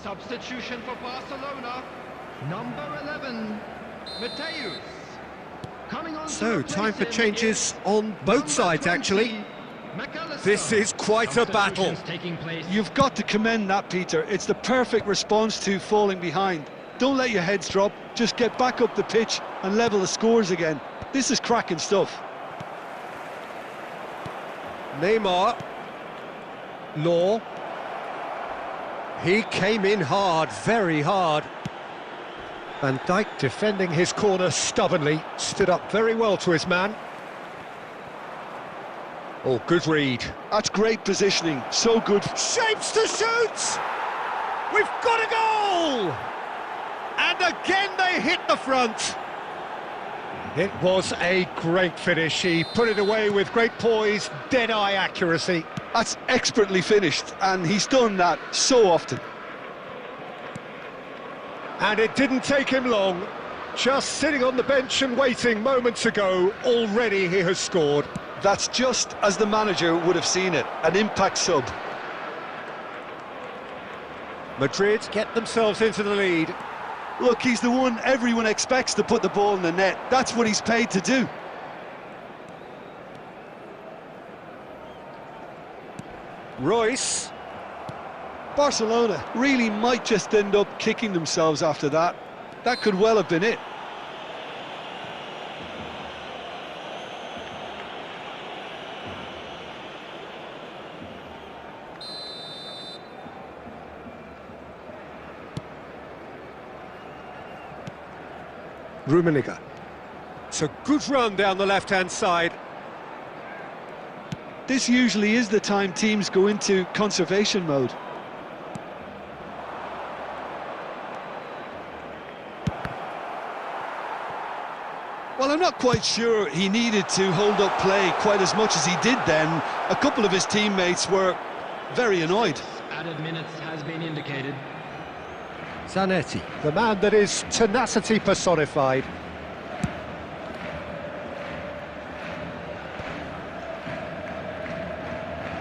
Substitution for Barcelona, number 11, Mateus. Coming on So, time for changes on both sides, actually. This is quite a battle. You've got to commend that, Peter. It's the perfect response to falling behind. Don't let your heads drop, just get back up the pitch and level the scores again. This is cracking stuff. Neymar. Law. He came in hard, very hard. Van Dijk defending his corner stubbornly, stood up very well to his man. Oh, good read. That's great positioning, so good. Shapes to shoot! We've got a goal! And again they hit the front. It was a great finish. He put it away with great poise, dead-eye accuracy. That's expertly finished, and he's done that so often. And it didn't take him long. Just sitting on the bench and waiting moments ago, already he has scored. That's just as the manager would have seen it, an impact sub. Madrid get themselves into the lead. Look, he's the one everyone expects to put the ball in the net. That's what he's paid to do. Royce. Barcelona really might just end up kicking themselves after that. That could well have been it. Rummenigge. It's a good run down the left-hand side. This usually is the time teams go into conservation mode. Well, I'm not quite sure he needed to hold up play quite as much as he did then. A couple of his teammates were very annoyed. Added minutes has been indicated. Zanetti, the man that is tenacity personified.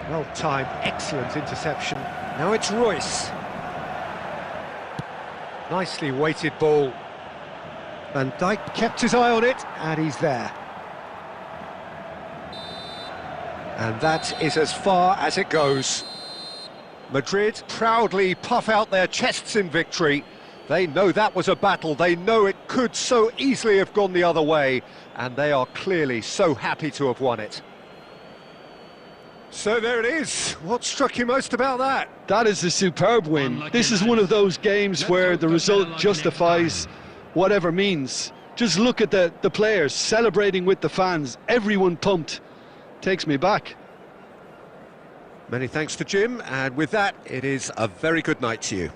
Well-timed, excellent interception. Now it's Royce. Nicely weighted ball. Van Dijk kept his eye on it, and he's there. And that is as far as it goes. Madrid proudly puff out their chests in victory. They know that was a battle, they know it could so easily have gone the other way, and they are clearly so happy to have won it. So there it is. What struck you most about that? That is a superb win. This is one of those games where the result justifies whatever means. Just look at the players celebrating with the fans, everyone pumped. Takes me back. Many thanks to Jim, and with that, it is a very good night to you.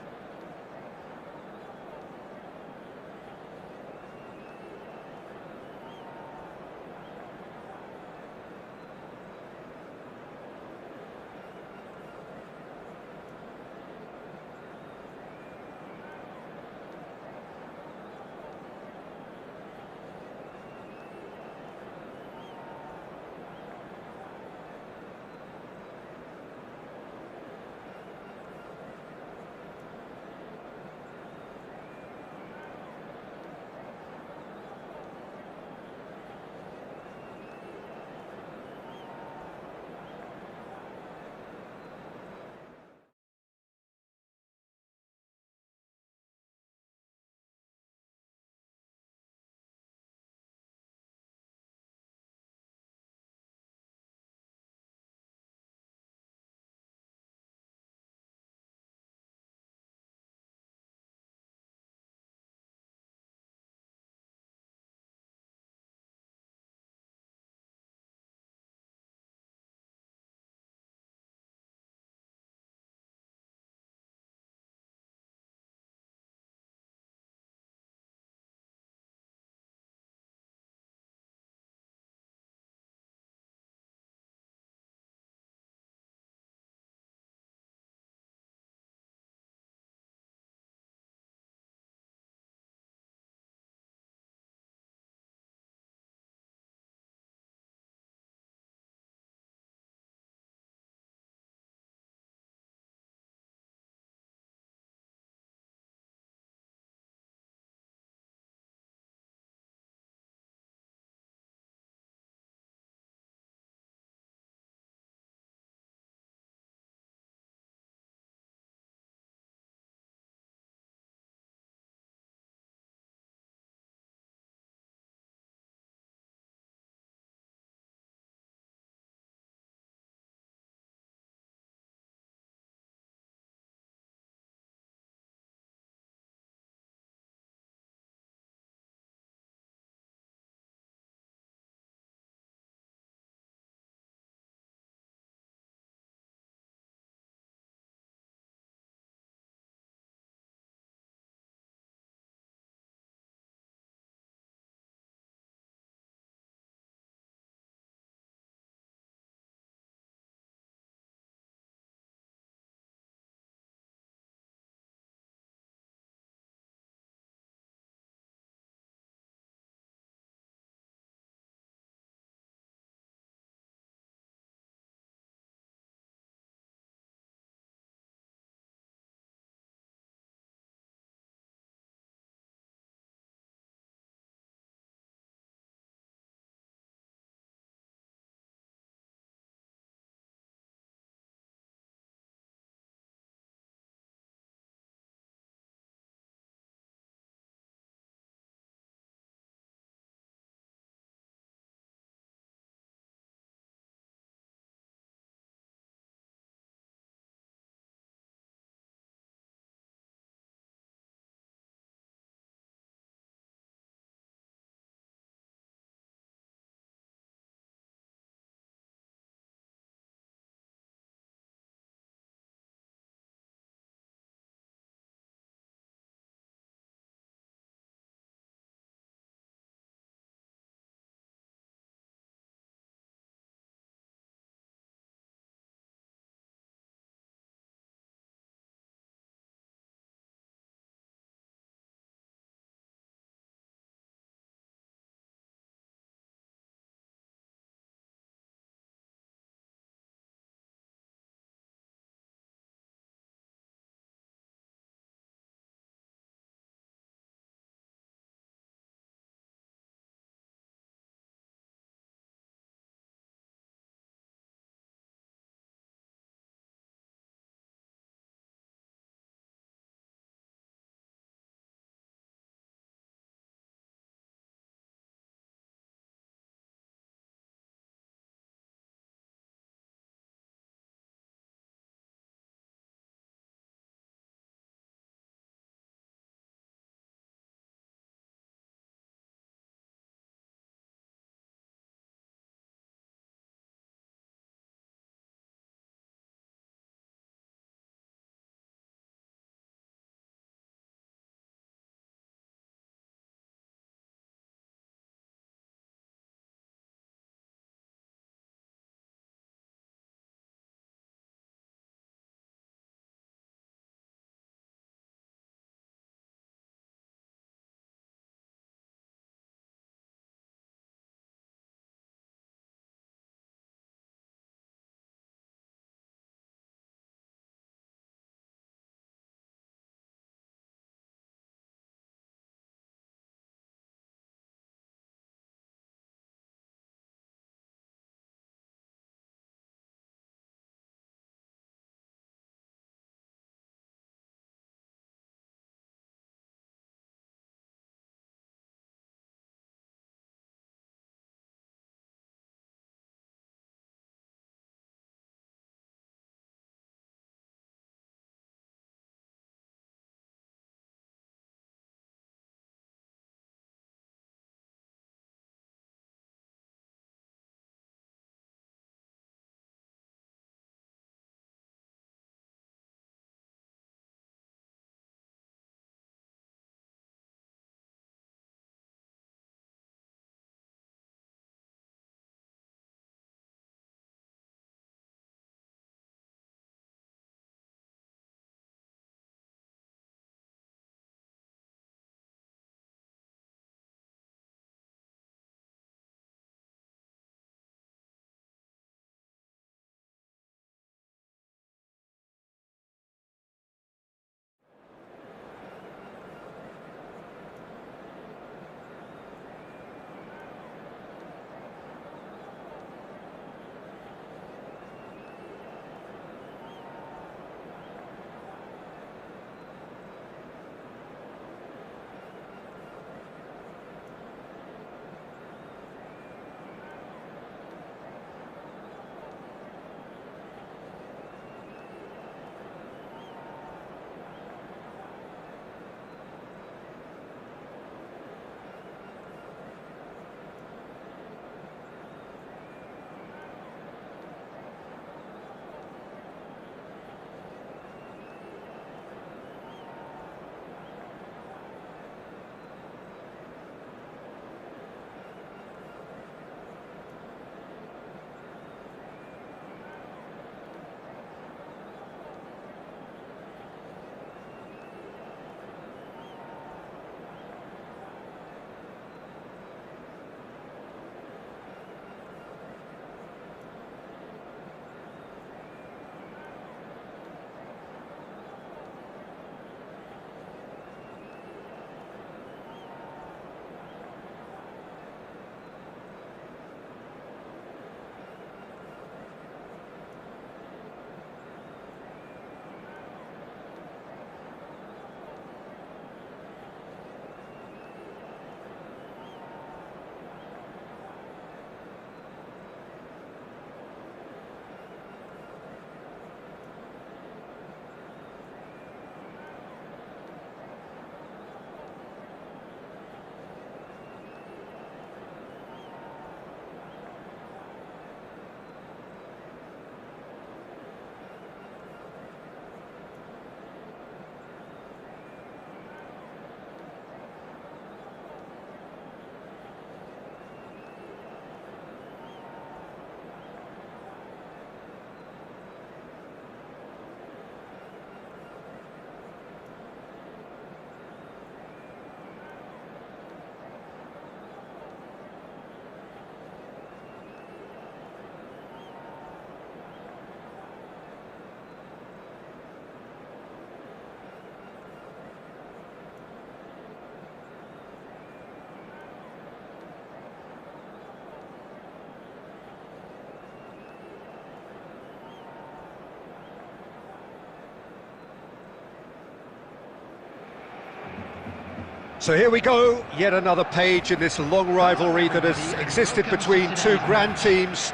So here we go, yet another page in this long rivalry that has existed between two grand teams.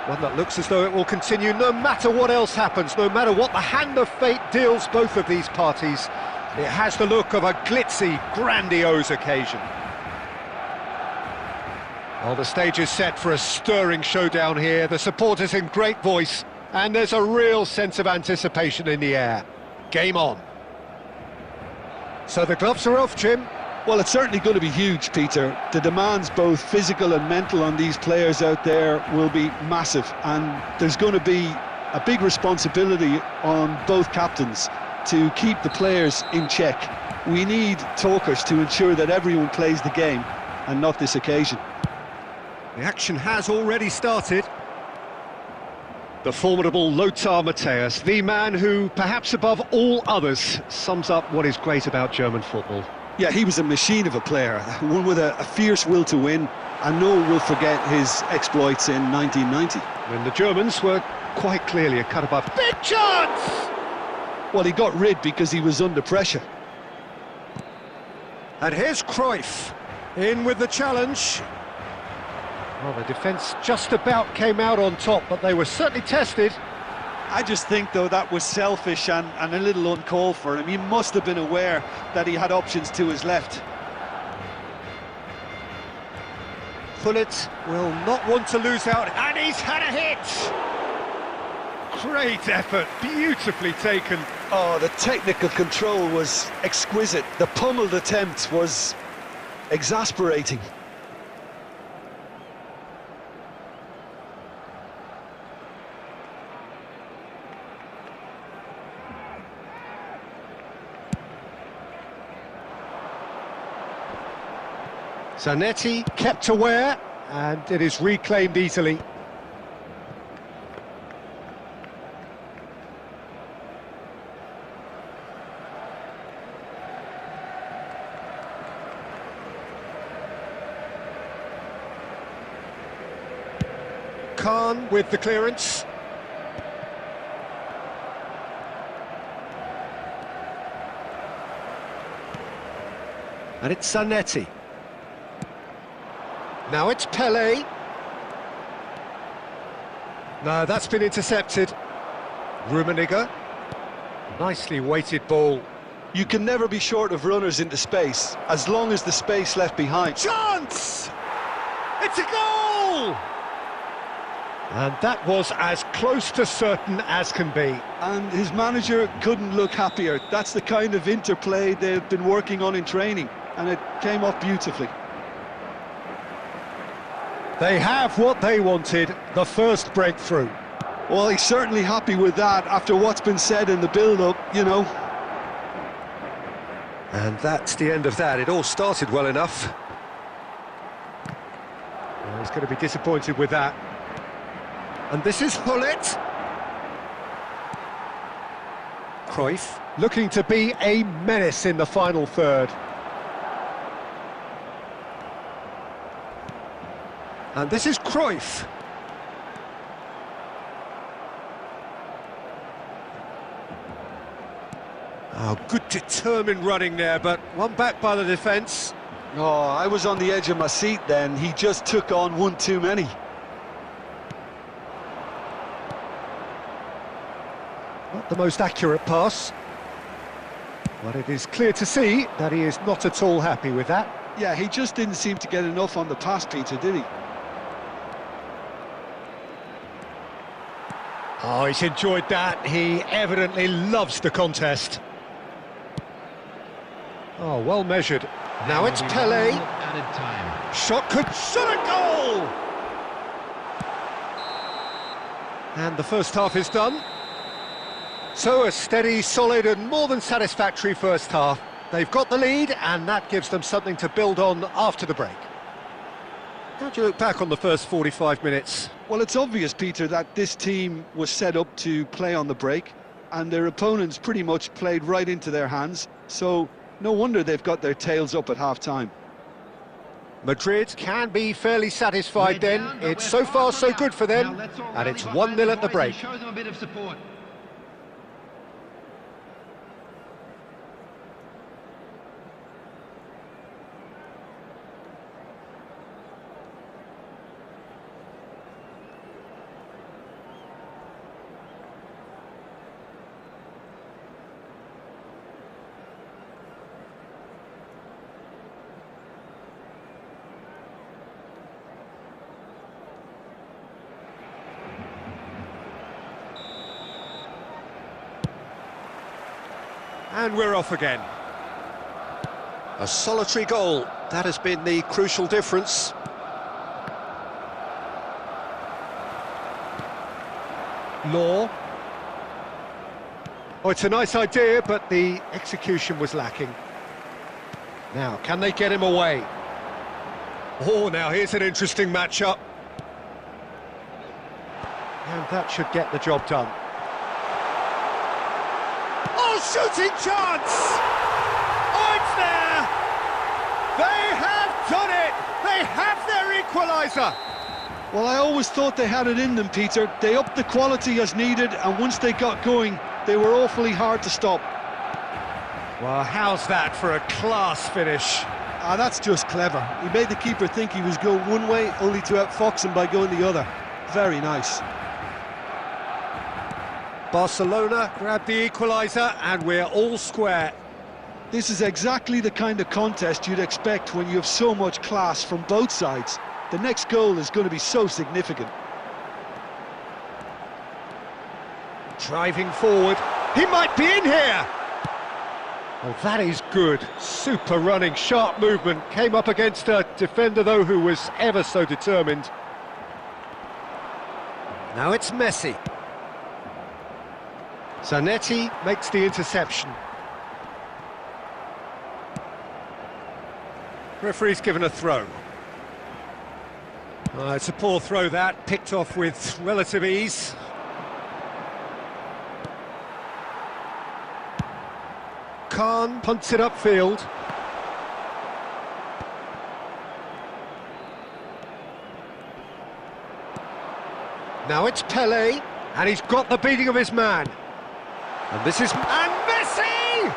One that looks as though it will continue no matter what else happens, no matter what the hand of fate deals both of these parties. It has the look of a glitzy, grandiose occasion. Well, the stage is set for a stirring showdown here. The supporters in great voice, and there's a real sense of anticipation in the air. Game on. So the gloves are off, Jim. Well, it's certainly going to be huge, Peter. The demands, both physical and mental, on these players out there will be massive, and there's going to be a big responsibility on both captains to keep the players in check. We need talkers to ensure that everyone plays the game, and not this occasion. The action has already started. The formidable Lothar Matthäus, the man who, perhaps above all others, sums up what is great about German football. Yeah, he was a machine of a player, one with a fierce will to win, and no one will forget his exploits in 1990. When the Germans were quite clearly a cut above. Big chance! Well, he got rid because he was under pressure. And here's Cruyff, in with the challenge. Well, the defence just about came out on top, but they were certainly tested. I just think, though, that was selfish and a little uncalled for him. He must have been aware that he had options to his left. Gullit will not want to lose out, and he's had a hit! Great effort, beautifully taken. Oh, the technical control was exquisite. The pummeled attempt was exasperating. Zanetti kept aware, and it is reclaimed easily. Khan with the clearance. And it's Zanetti. Now it's Pelé. No, that's been intercepted. Rummenigge. Nicely weighted ball. You can never be short of runners into space, as long as the space left behind. Chance! It's a goal! And that was as close to certain as can be. And his manager couldn't look happier. That's the kind of interplay they've been working on in training, and it came off beautifully. They have what they wanted, the first breakthrough. Well, he's certainly happy with that after what's been said in the build-up, you know. And that's the end of that. It all started well enough. Well, he's going to be disappointed with that. And this is Gullit. Cruyff looking to be a menace in the final third. And this is Cruyff. Oh, good determined running there, but one back by the defence. Oh, I was on the edge of my seat then. He just took on one too many. Not the most accurate pass. But it is clear to see that he is not at all happy with that. Yeah, he just didn't seem to get enough on the pass, Peter, did he? Oh, he's enjoyed that. He evidently loves the contest. Oh, well measured. Now it's Pelé. Added time. Shot could... Shot a goal! And the first half is done. So a steady, solid and more than satisfactory first half. They've got the lead, and that gives them something to build on after the break. How do you look back on the first 45 minutes? Well, it's obvious, Peter, that this team was set up to play on the break, and their opponents pretty much played right into their hands, so no wonder they've got their tails up at half-time. Madrid can be fairly satisfied then. It's so far so good for them, and it's 1-0 at the break. Show them a bit of support. And we're off again. A solitary goal, that has been the crucial difference. Law. Oh, it's a nice idea, but the execution was lacking. Now, can they get him away? Oh, now here's an interesting matchup. And that should get the job done. Oh, shooting chance! Oh, it's there! They have done it! They have their equaliser! Well, I always thought they had it in them, Peter. They upped the quality as needed, and once they got going, they were awfully hard to stop. Well, how's that for a class finish? Ah, that's just clever. He made the keeper think he was going one way, only to outfox him by going the other. Very nice. Barcelona grabbed the equaliser, and we're all square. This is exactly the kind of contest you'd expect when you have so much class from both sides. The next goal is going to be so significant. Driving forward, he might be in here! Well, that is good. Super running, sharp movement. Came up against a defender, though, who was ever so determined. Now it's Messi. Zanetti makes the interception. Referee's given a throw. It's a poor throw, that, picked off with relative ease. Khan punts it upfield. Now it's Pele, and he's got the beating of his man. And this is... And Messi!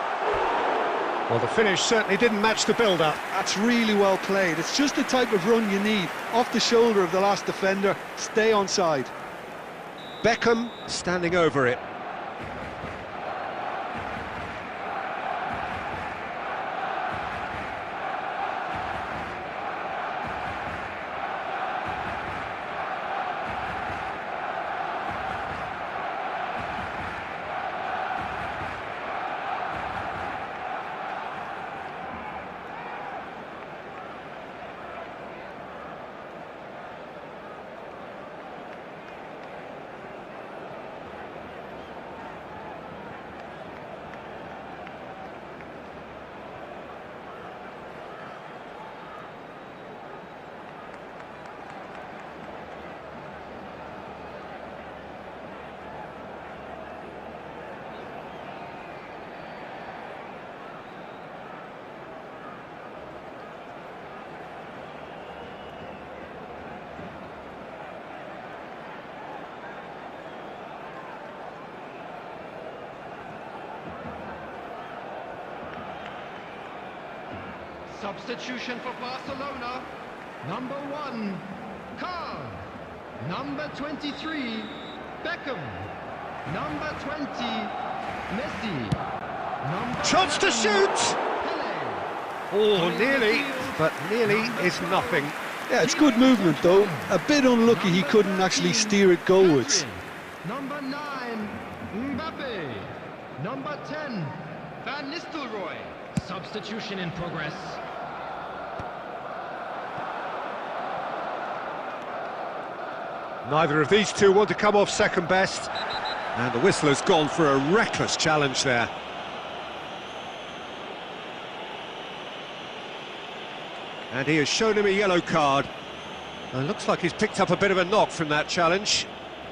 Well, the finish certainly didn't match the build-up. That's really well played. It's just the type of run you need. Off the shoulder of the last defender, stay onside. Beckham standing over it. Substitution for Barcelona. Number 1, Khan. Number 23, Beckham. Number 20, Messi. Number Chance to shoot! Pele. Oh, nearly, but nearly is nothing. Yeah, it's good movement, though. A bit unlucky he couldn't actually steer it goalwards. Number 9, Mbappe. Number 10, Van Nistelrooy. Substitution in progress. Neither of these two want to come off second best. And the whistle has gone for a reckless challenge there. And he has shown him a yellow card. And it looks like he's picked up a bit of a knock from that challenge.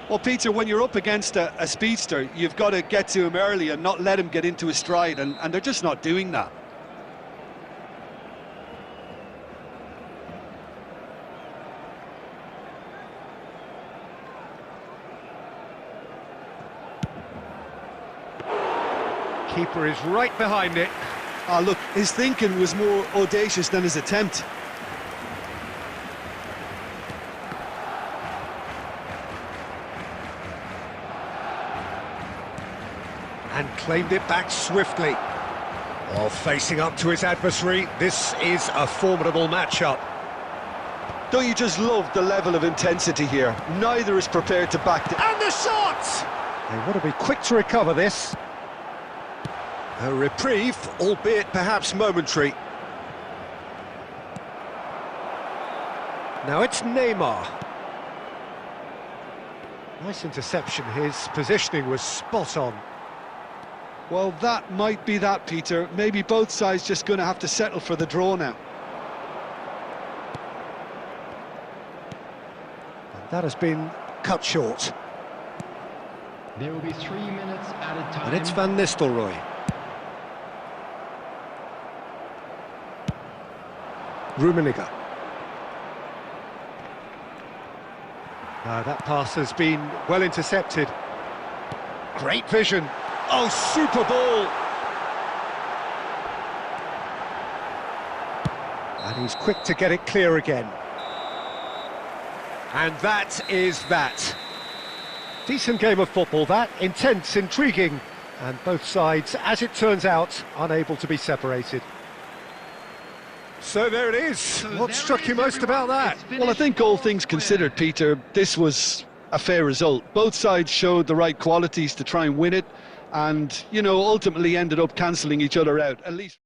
Well, Peter, when you're up against a speedster, you've got to get to him early and not let him get into his stride, and they're just not doing that. Keeper is right behind it. Ah, look, his thinking was more audacious than his attempt. And claimed it back swiftly. While facing up to his adversary, this is a formidable matchup. Don't you just love the level of intensity here? Neither is prepared to back down. And the shot! They want to be quick to recover this. A reprieve, albeit perhaps momentary. Now it's Neymar. Nice interception, his positioning was spot on. Well, that might be that, Peter. Maybe both sides just going to have to settle for the draw now. And that has been cut short. There will be 3 minutes added time. And it's Van Nistelrooy. Rummenigge. That pass has been well intercepted. Great vision. Oh, super ball! And he's quick to get it clear again. And that is that. Decent game of football, that. Intense, intriguing. And both sides, as it turns out, unable to be separated. So there it is. What struck you most about that? Well, I think all things considered, Peter, this was a fair result. Both sides showed the right qualities to try and win it, and, you know, ultimately ended up cancelling each other out, at least.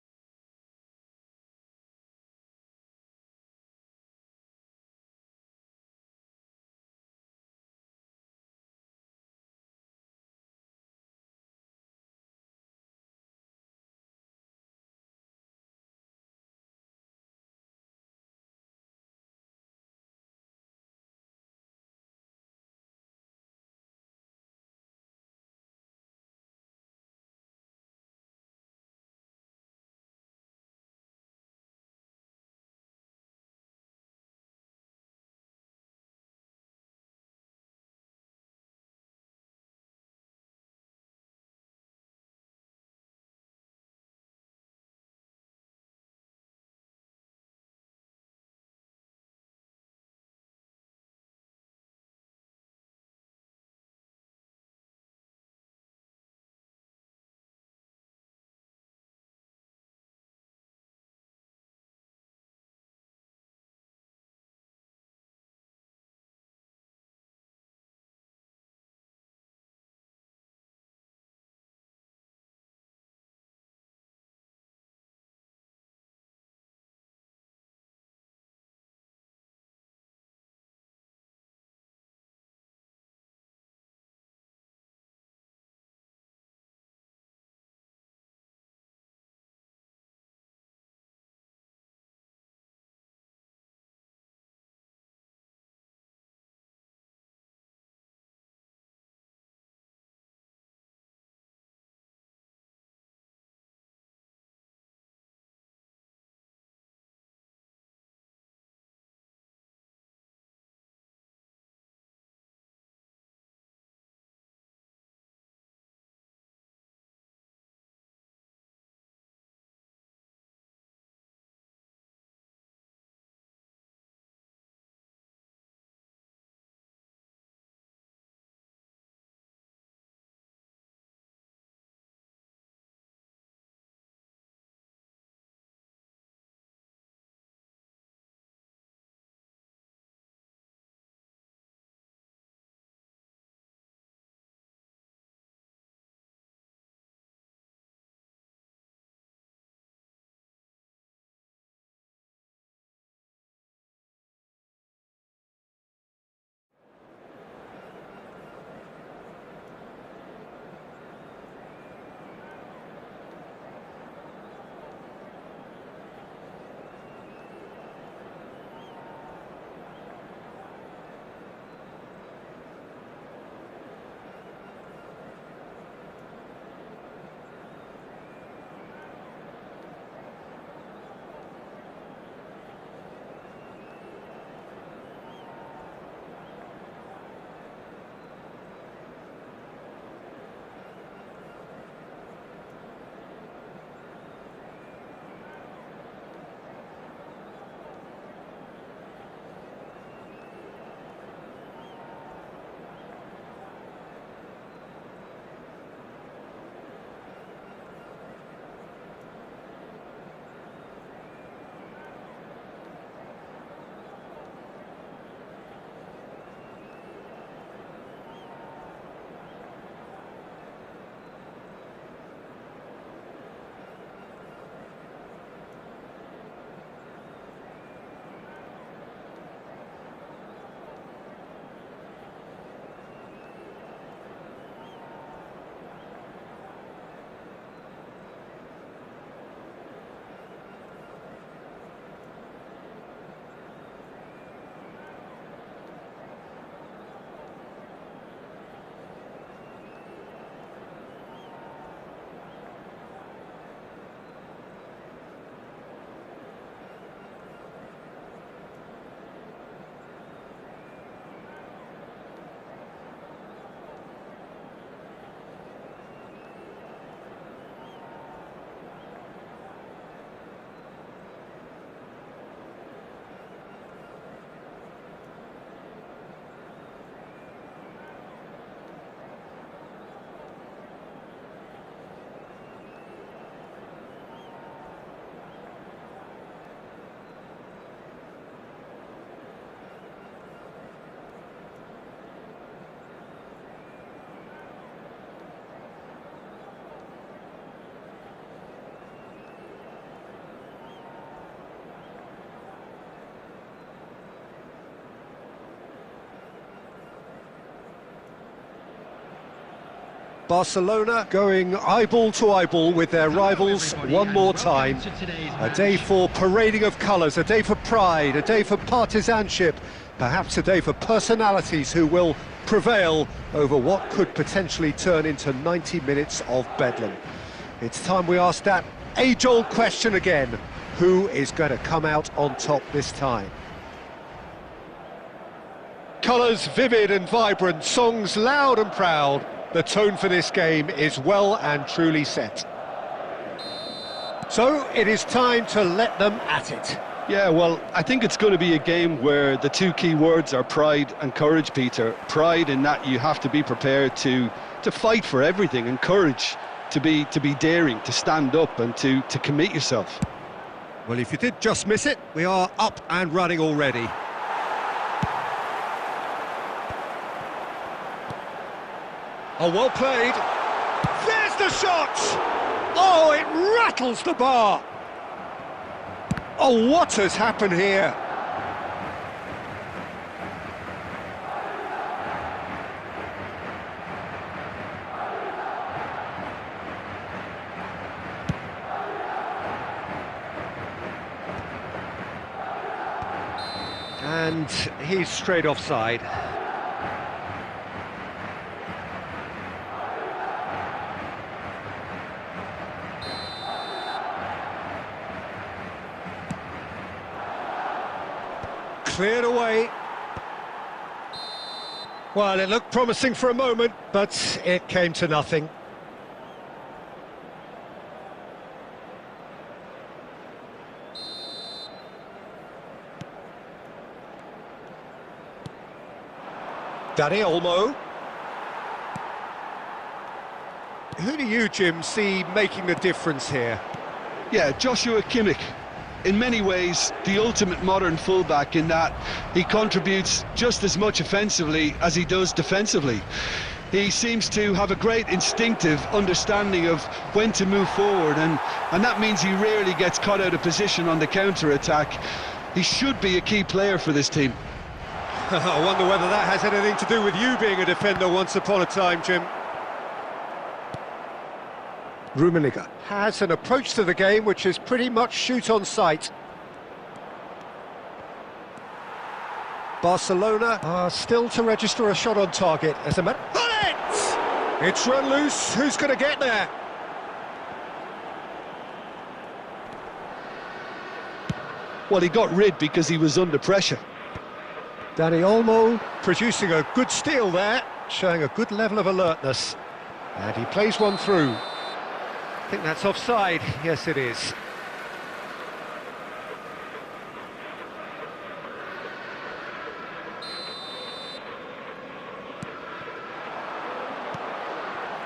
Barcelona going eyeball to eyeball with their rivals one more time. A day for parading of colours, a day for pride, a day for partisanship, perhaps a day for personalities who will prevail over what could potentially turn into 90 minutes of bedlam. It's time we ask that age-old question again. Who is going to come out on top this time? Colours vivid and vibrant, songs loud and proud. The tone for this game is well and truly set. So it is time to let them at it. Yeah, well, I think it's going to be a game where the two key words are pride and courage, Peter. Pride in that you have to be prepared to fight for everything, and courage to be daring, to stand up and to commit yourself. Well, if you did just miss it, we are up and running already. Oh, well played. There's the shot! Oh, it rattles the bar. Oh, what has happened here? And he's straight offside. Cleared away. Well, it looked promising for a moment, but it came to nothing. Dani Olmo. Who do you, Jim, see making the difference here? Yeah, Joshua Kimmich. In many ways, the ultimate modern fullback in that he contributes just as much offensively as he does defensively. He seems to have a great instinctive understanding of when to move forward, and that means he rarely gets caught out of position on the counter-attack. He should be a key player for this team. I wonder whether that has anything to do with you being a defender once upon a time, Jim. Rummenigge has an approach to the game which is pretty much shoot on sight. Barcelona are still to register a shot on target as a matter. It's run loose. Who's going to get there? Well, he got rid because he was under pressure. Dani Olmo producing a good steal there, showing a good level of alertness. And he plays one through. I think that's offside. Yes, it is.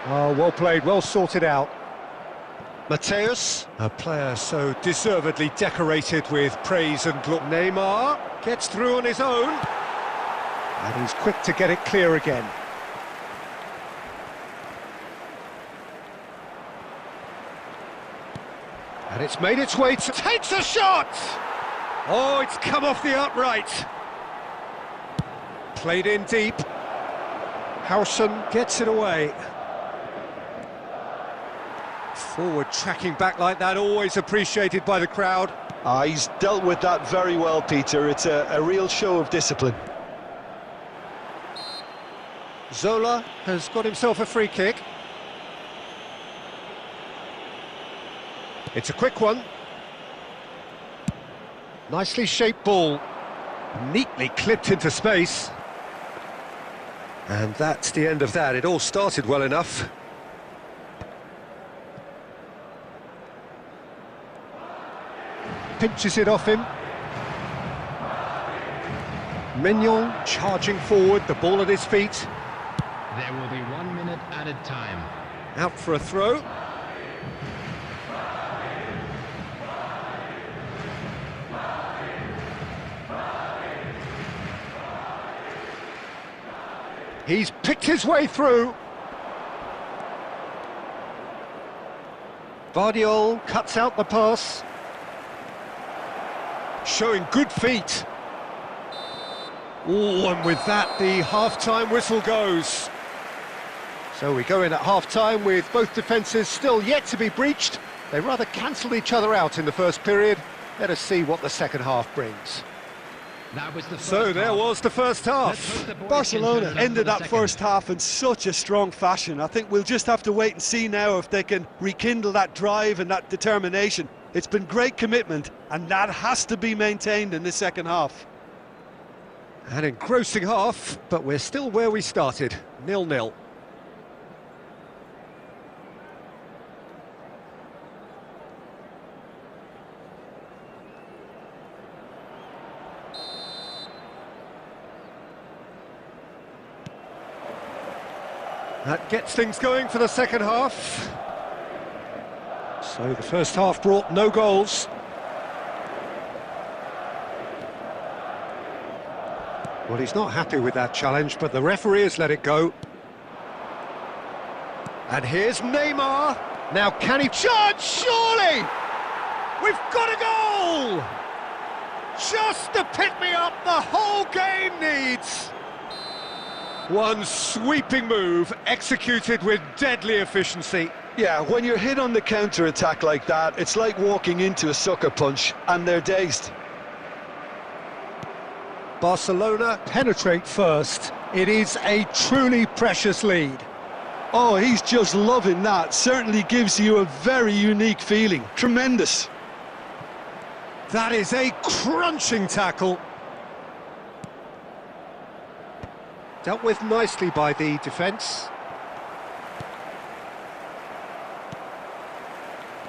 Oh, well played, well sorted out. Mateus, a player so deservedly decorated with praise and glory. Neymar gets through on his own. And he's quick to get it clear again. And it's made its way to... Takes a shot! Oh, it's come off the upright. Played in deep. Howson gets it away. Forward tracking back like that, always appreciated by the crowd. He's dealt with that very well, Peter. It's a real show of discipline. Zola has got himself a free kick. It's a quick one. Nicely shaped ball. Neatly clipped into space. And that's the end of that. It all started well enough. Pinches it off him. Mignon charging forward, the ball at his feet. There will be 1 minute added time. Out for a throw. He's picked his way through. Vardiol cuts out the pass. Showing good feet. Oh, and with that, the half-time whistle goes. So we go in at half-time with both defences still yet to be breached. They rather cancelled each other out in the first period. Let us see what the second half brings. That was the first So there half. was the first Let's half. hope the boys Barcelona can turn it up for ended the that second. first half in such a strong fashion. I think we'll just have to wait and see now if they can rekindle that drive and that determination. It's been great commitment, and that has to be maintained in the second half. An engrossing half, but we're still where we started, 0-0. That gets things going for the second half. So the first half brought no goals. Well, he's not happy with that challenge, but the referee has let it go. And here's Neymar. Now can he charge? Surely! We've got a goal! Just the pick-me-up the whole game needs. One sweeping move, executed with deadly efficiency. Yeah, when you're hit on the counter-attack like that, it's like walking into a sucker punch, and they're dazed. Barcelona penetrate first. It is a truly precious lead. Oh, he's just loving that. Certainly gives you a very unique feeling. Tremendous. That is a crunching tackle. Dealt with nicely by the defence.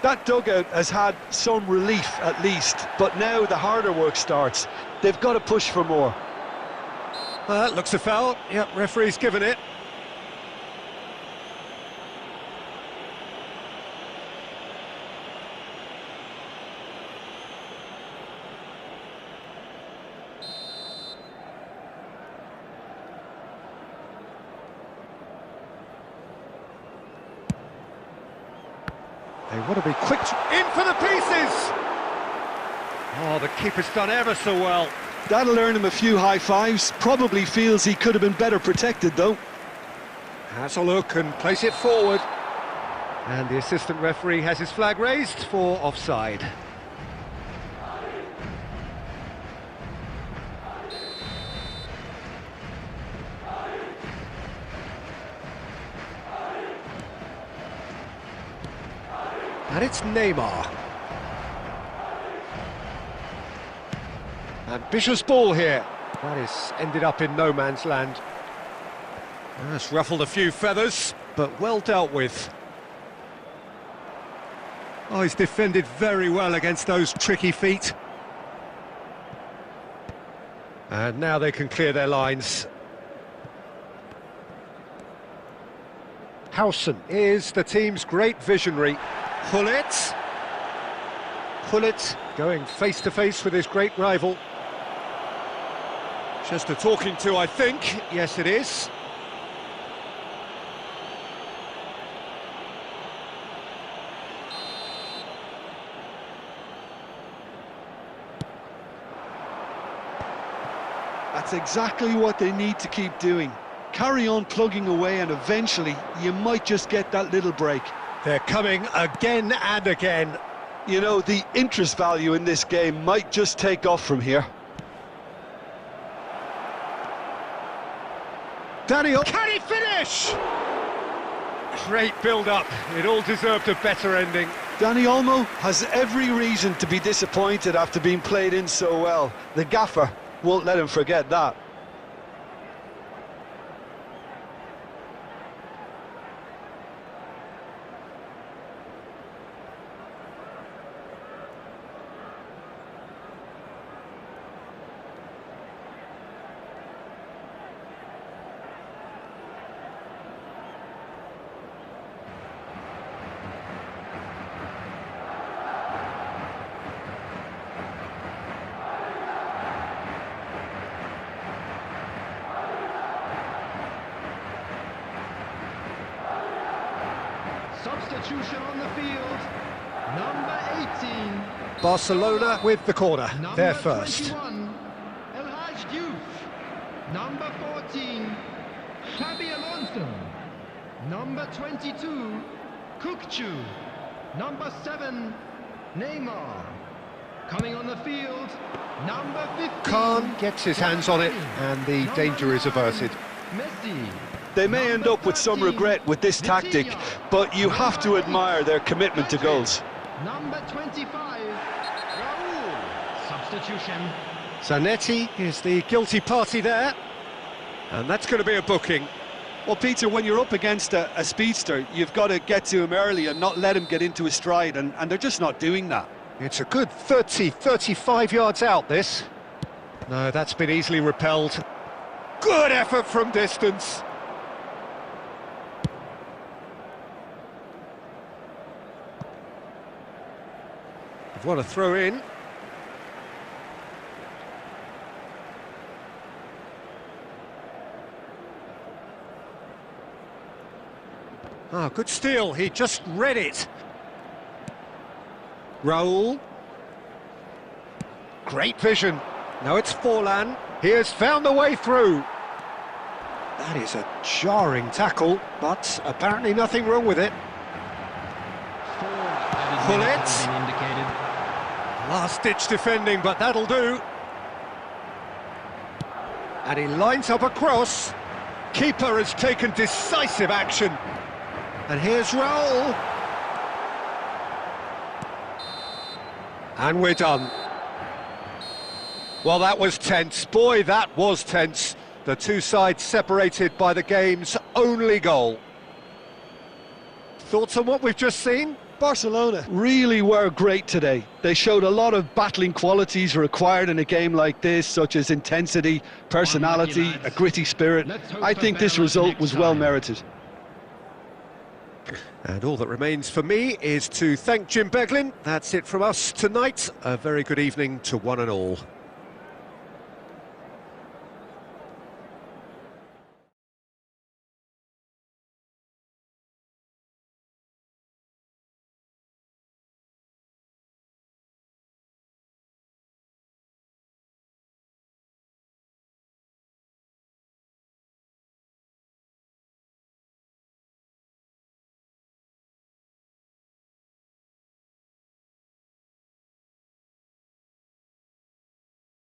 That dugout has had some relief at least, but now the harder work starts. They've got to push for more. That looks a foul. Yep, referee's given it. They want to be quick in for the pieces. Oh, the keeper's done ever so well. That'll earn him a few high fives. Probably feels he could have been better protected though. Has a look and place it forward. And the assistant referee has his flag raised for offside. And it's Neymar. Ambitious ball here. That is ended up in no man's land. That's ruffled a few feathers, but well dealt with. Oh, he's defended very well against those tricky feet. And now they can clear their lines. Howson is the team's great visionary. Hullet going face-to-face with his great rival. Just a talking to, I think. Yes, it is. That's exactly what they need to keep doing. Carry on plugging away and eventually you might just get that little break. They're coming again and again. You know, the interest value in this game might just take off from here. Daniel, can he finish? Great build-up. It all deserved a better ending. Dani Olmo has every reason to be disappointed after being played in so well. The gaffer won't let him forget that. Substitution on the field. Number 18. Barcelona with the corner. Number They're first. 21. El Hadj Diouf. Number 14. Xabi Alonso. Number 22, Kukcu. Number 7, Neymar. Coming on the field, number 15. Khan gets his hands on it, and the danger is averted. Messi. They may end up with some regret with this tactic, but you have to admire their commitment to goals. Number 25, Raul. Substitution. Zanetti is the guilty party there, and that's going to be a booking. Well, Peter, when you're up against a speedster, you've got to get to him early and not let him get into his stride, and they're just not doing that. It's a good 35 yards out, this. No, that's been easily repelled. Good effort from distance. They've won a throw in. Ah, good steal, he just read it. Raul. Great vision. Now it's Forlan. He has found the way through. That is a jarring tackle, but apparently nothing wrong with it. Bullet. Last-ditch defending, but that'll do. And he lines up a cross. Keeper has taken decisive action. And here's Raul. And we're done. Well, that was tense. Boy, that was tense. The two sides separated by the game's only goal. Thoughts on what we've just seen? Barcelona really were great today. They showed a lot of battling qualities required in a game like this, such as intensity, personality, a gritty spirit. I think this result was well merited. And all that remains for me is to thank Jim Beglin. That's it from us tonight. A very good evening to one and all.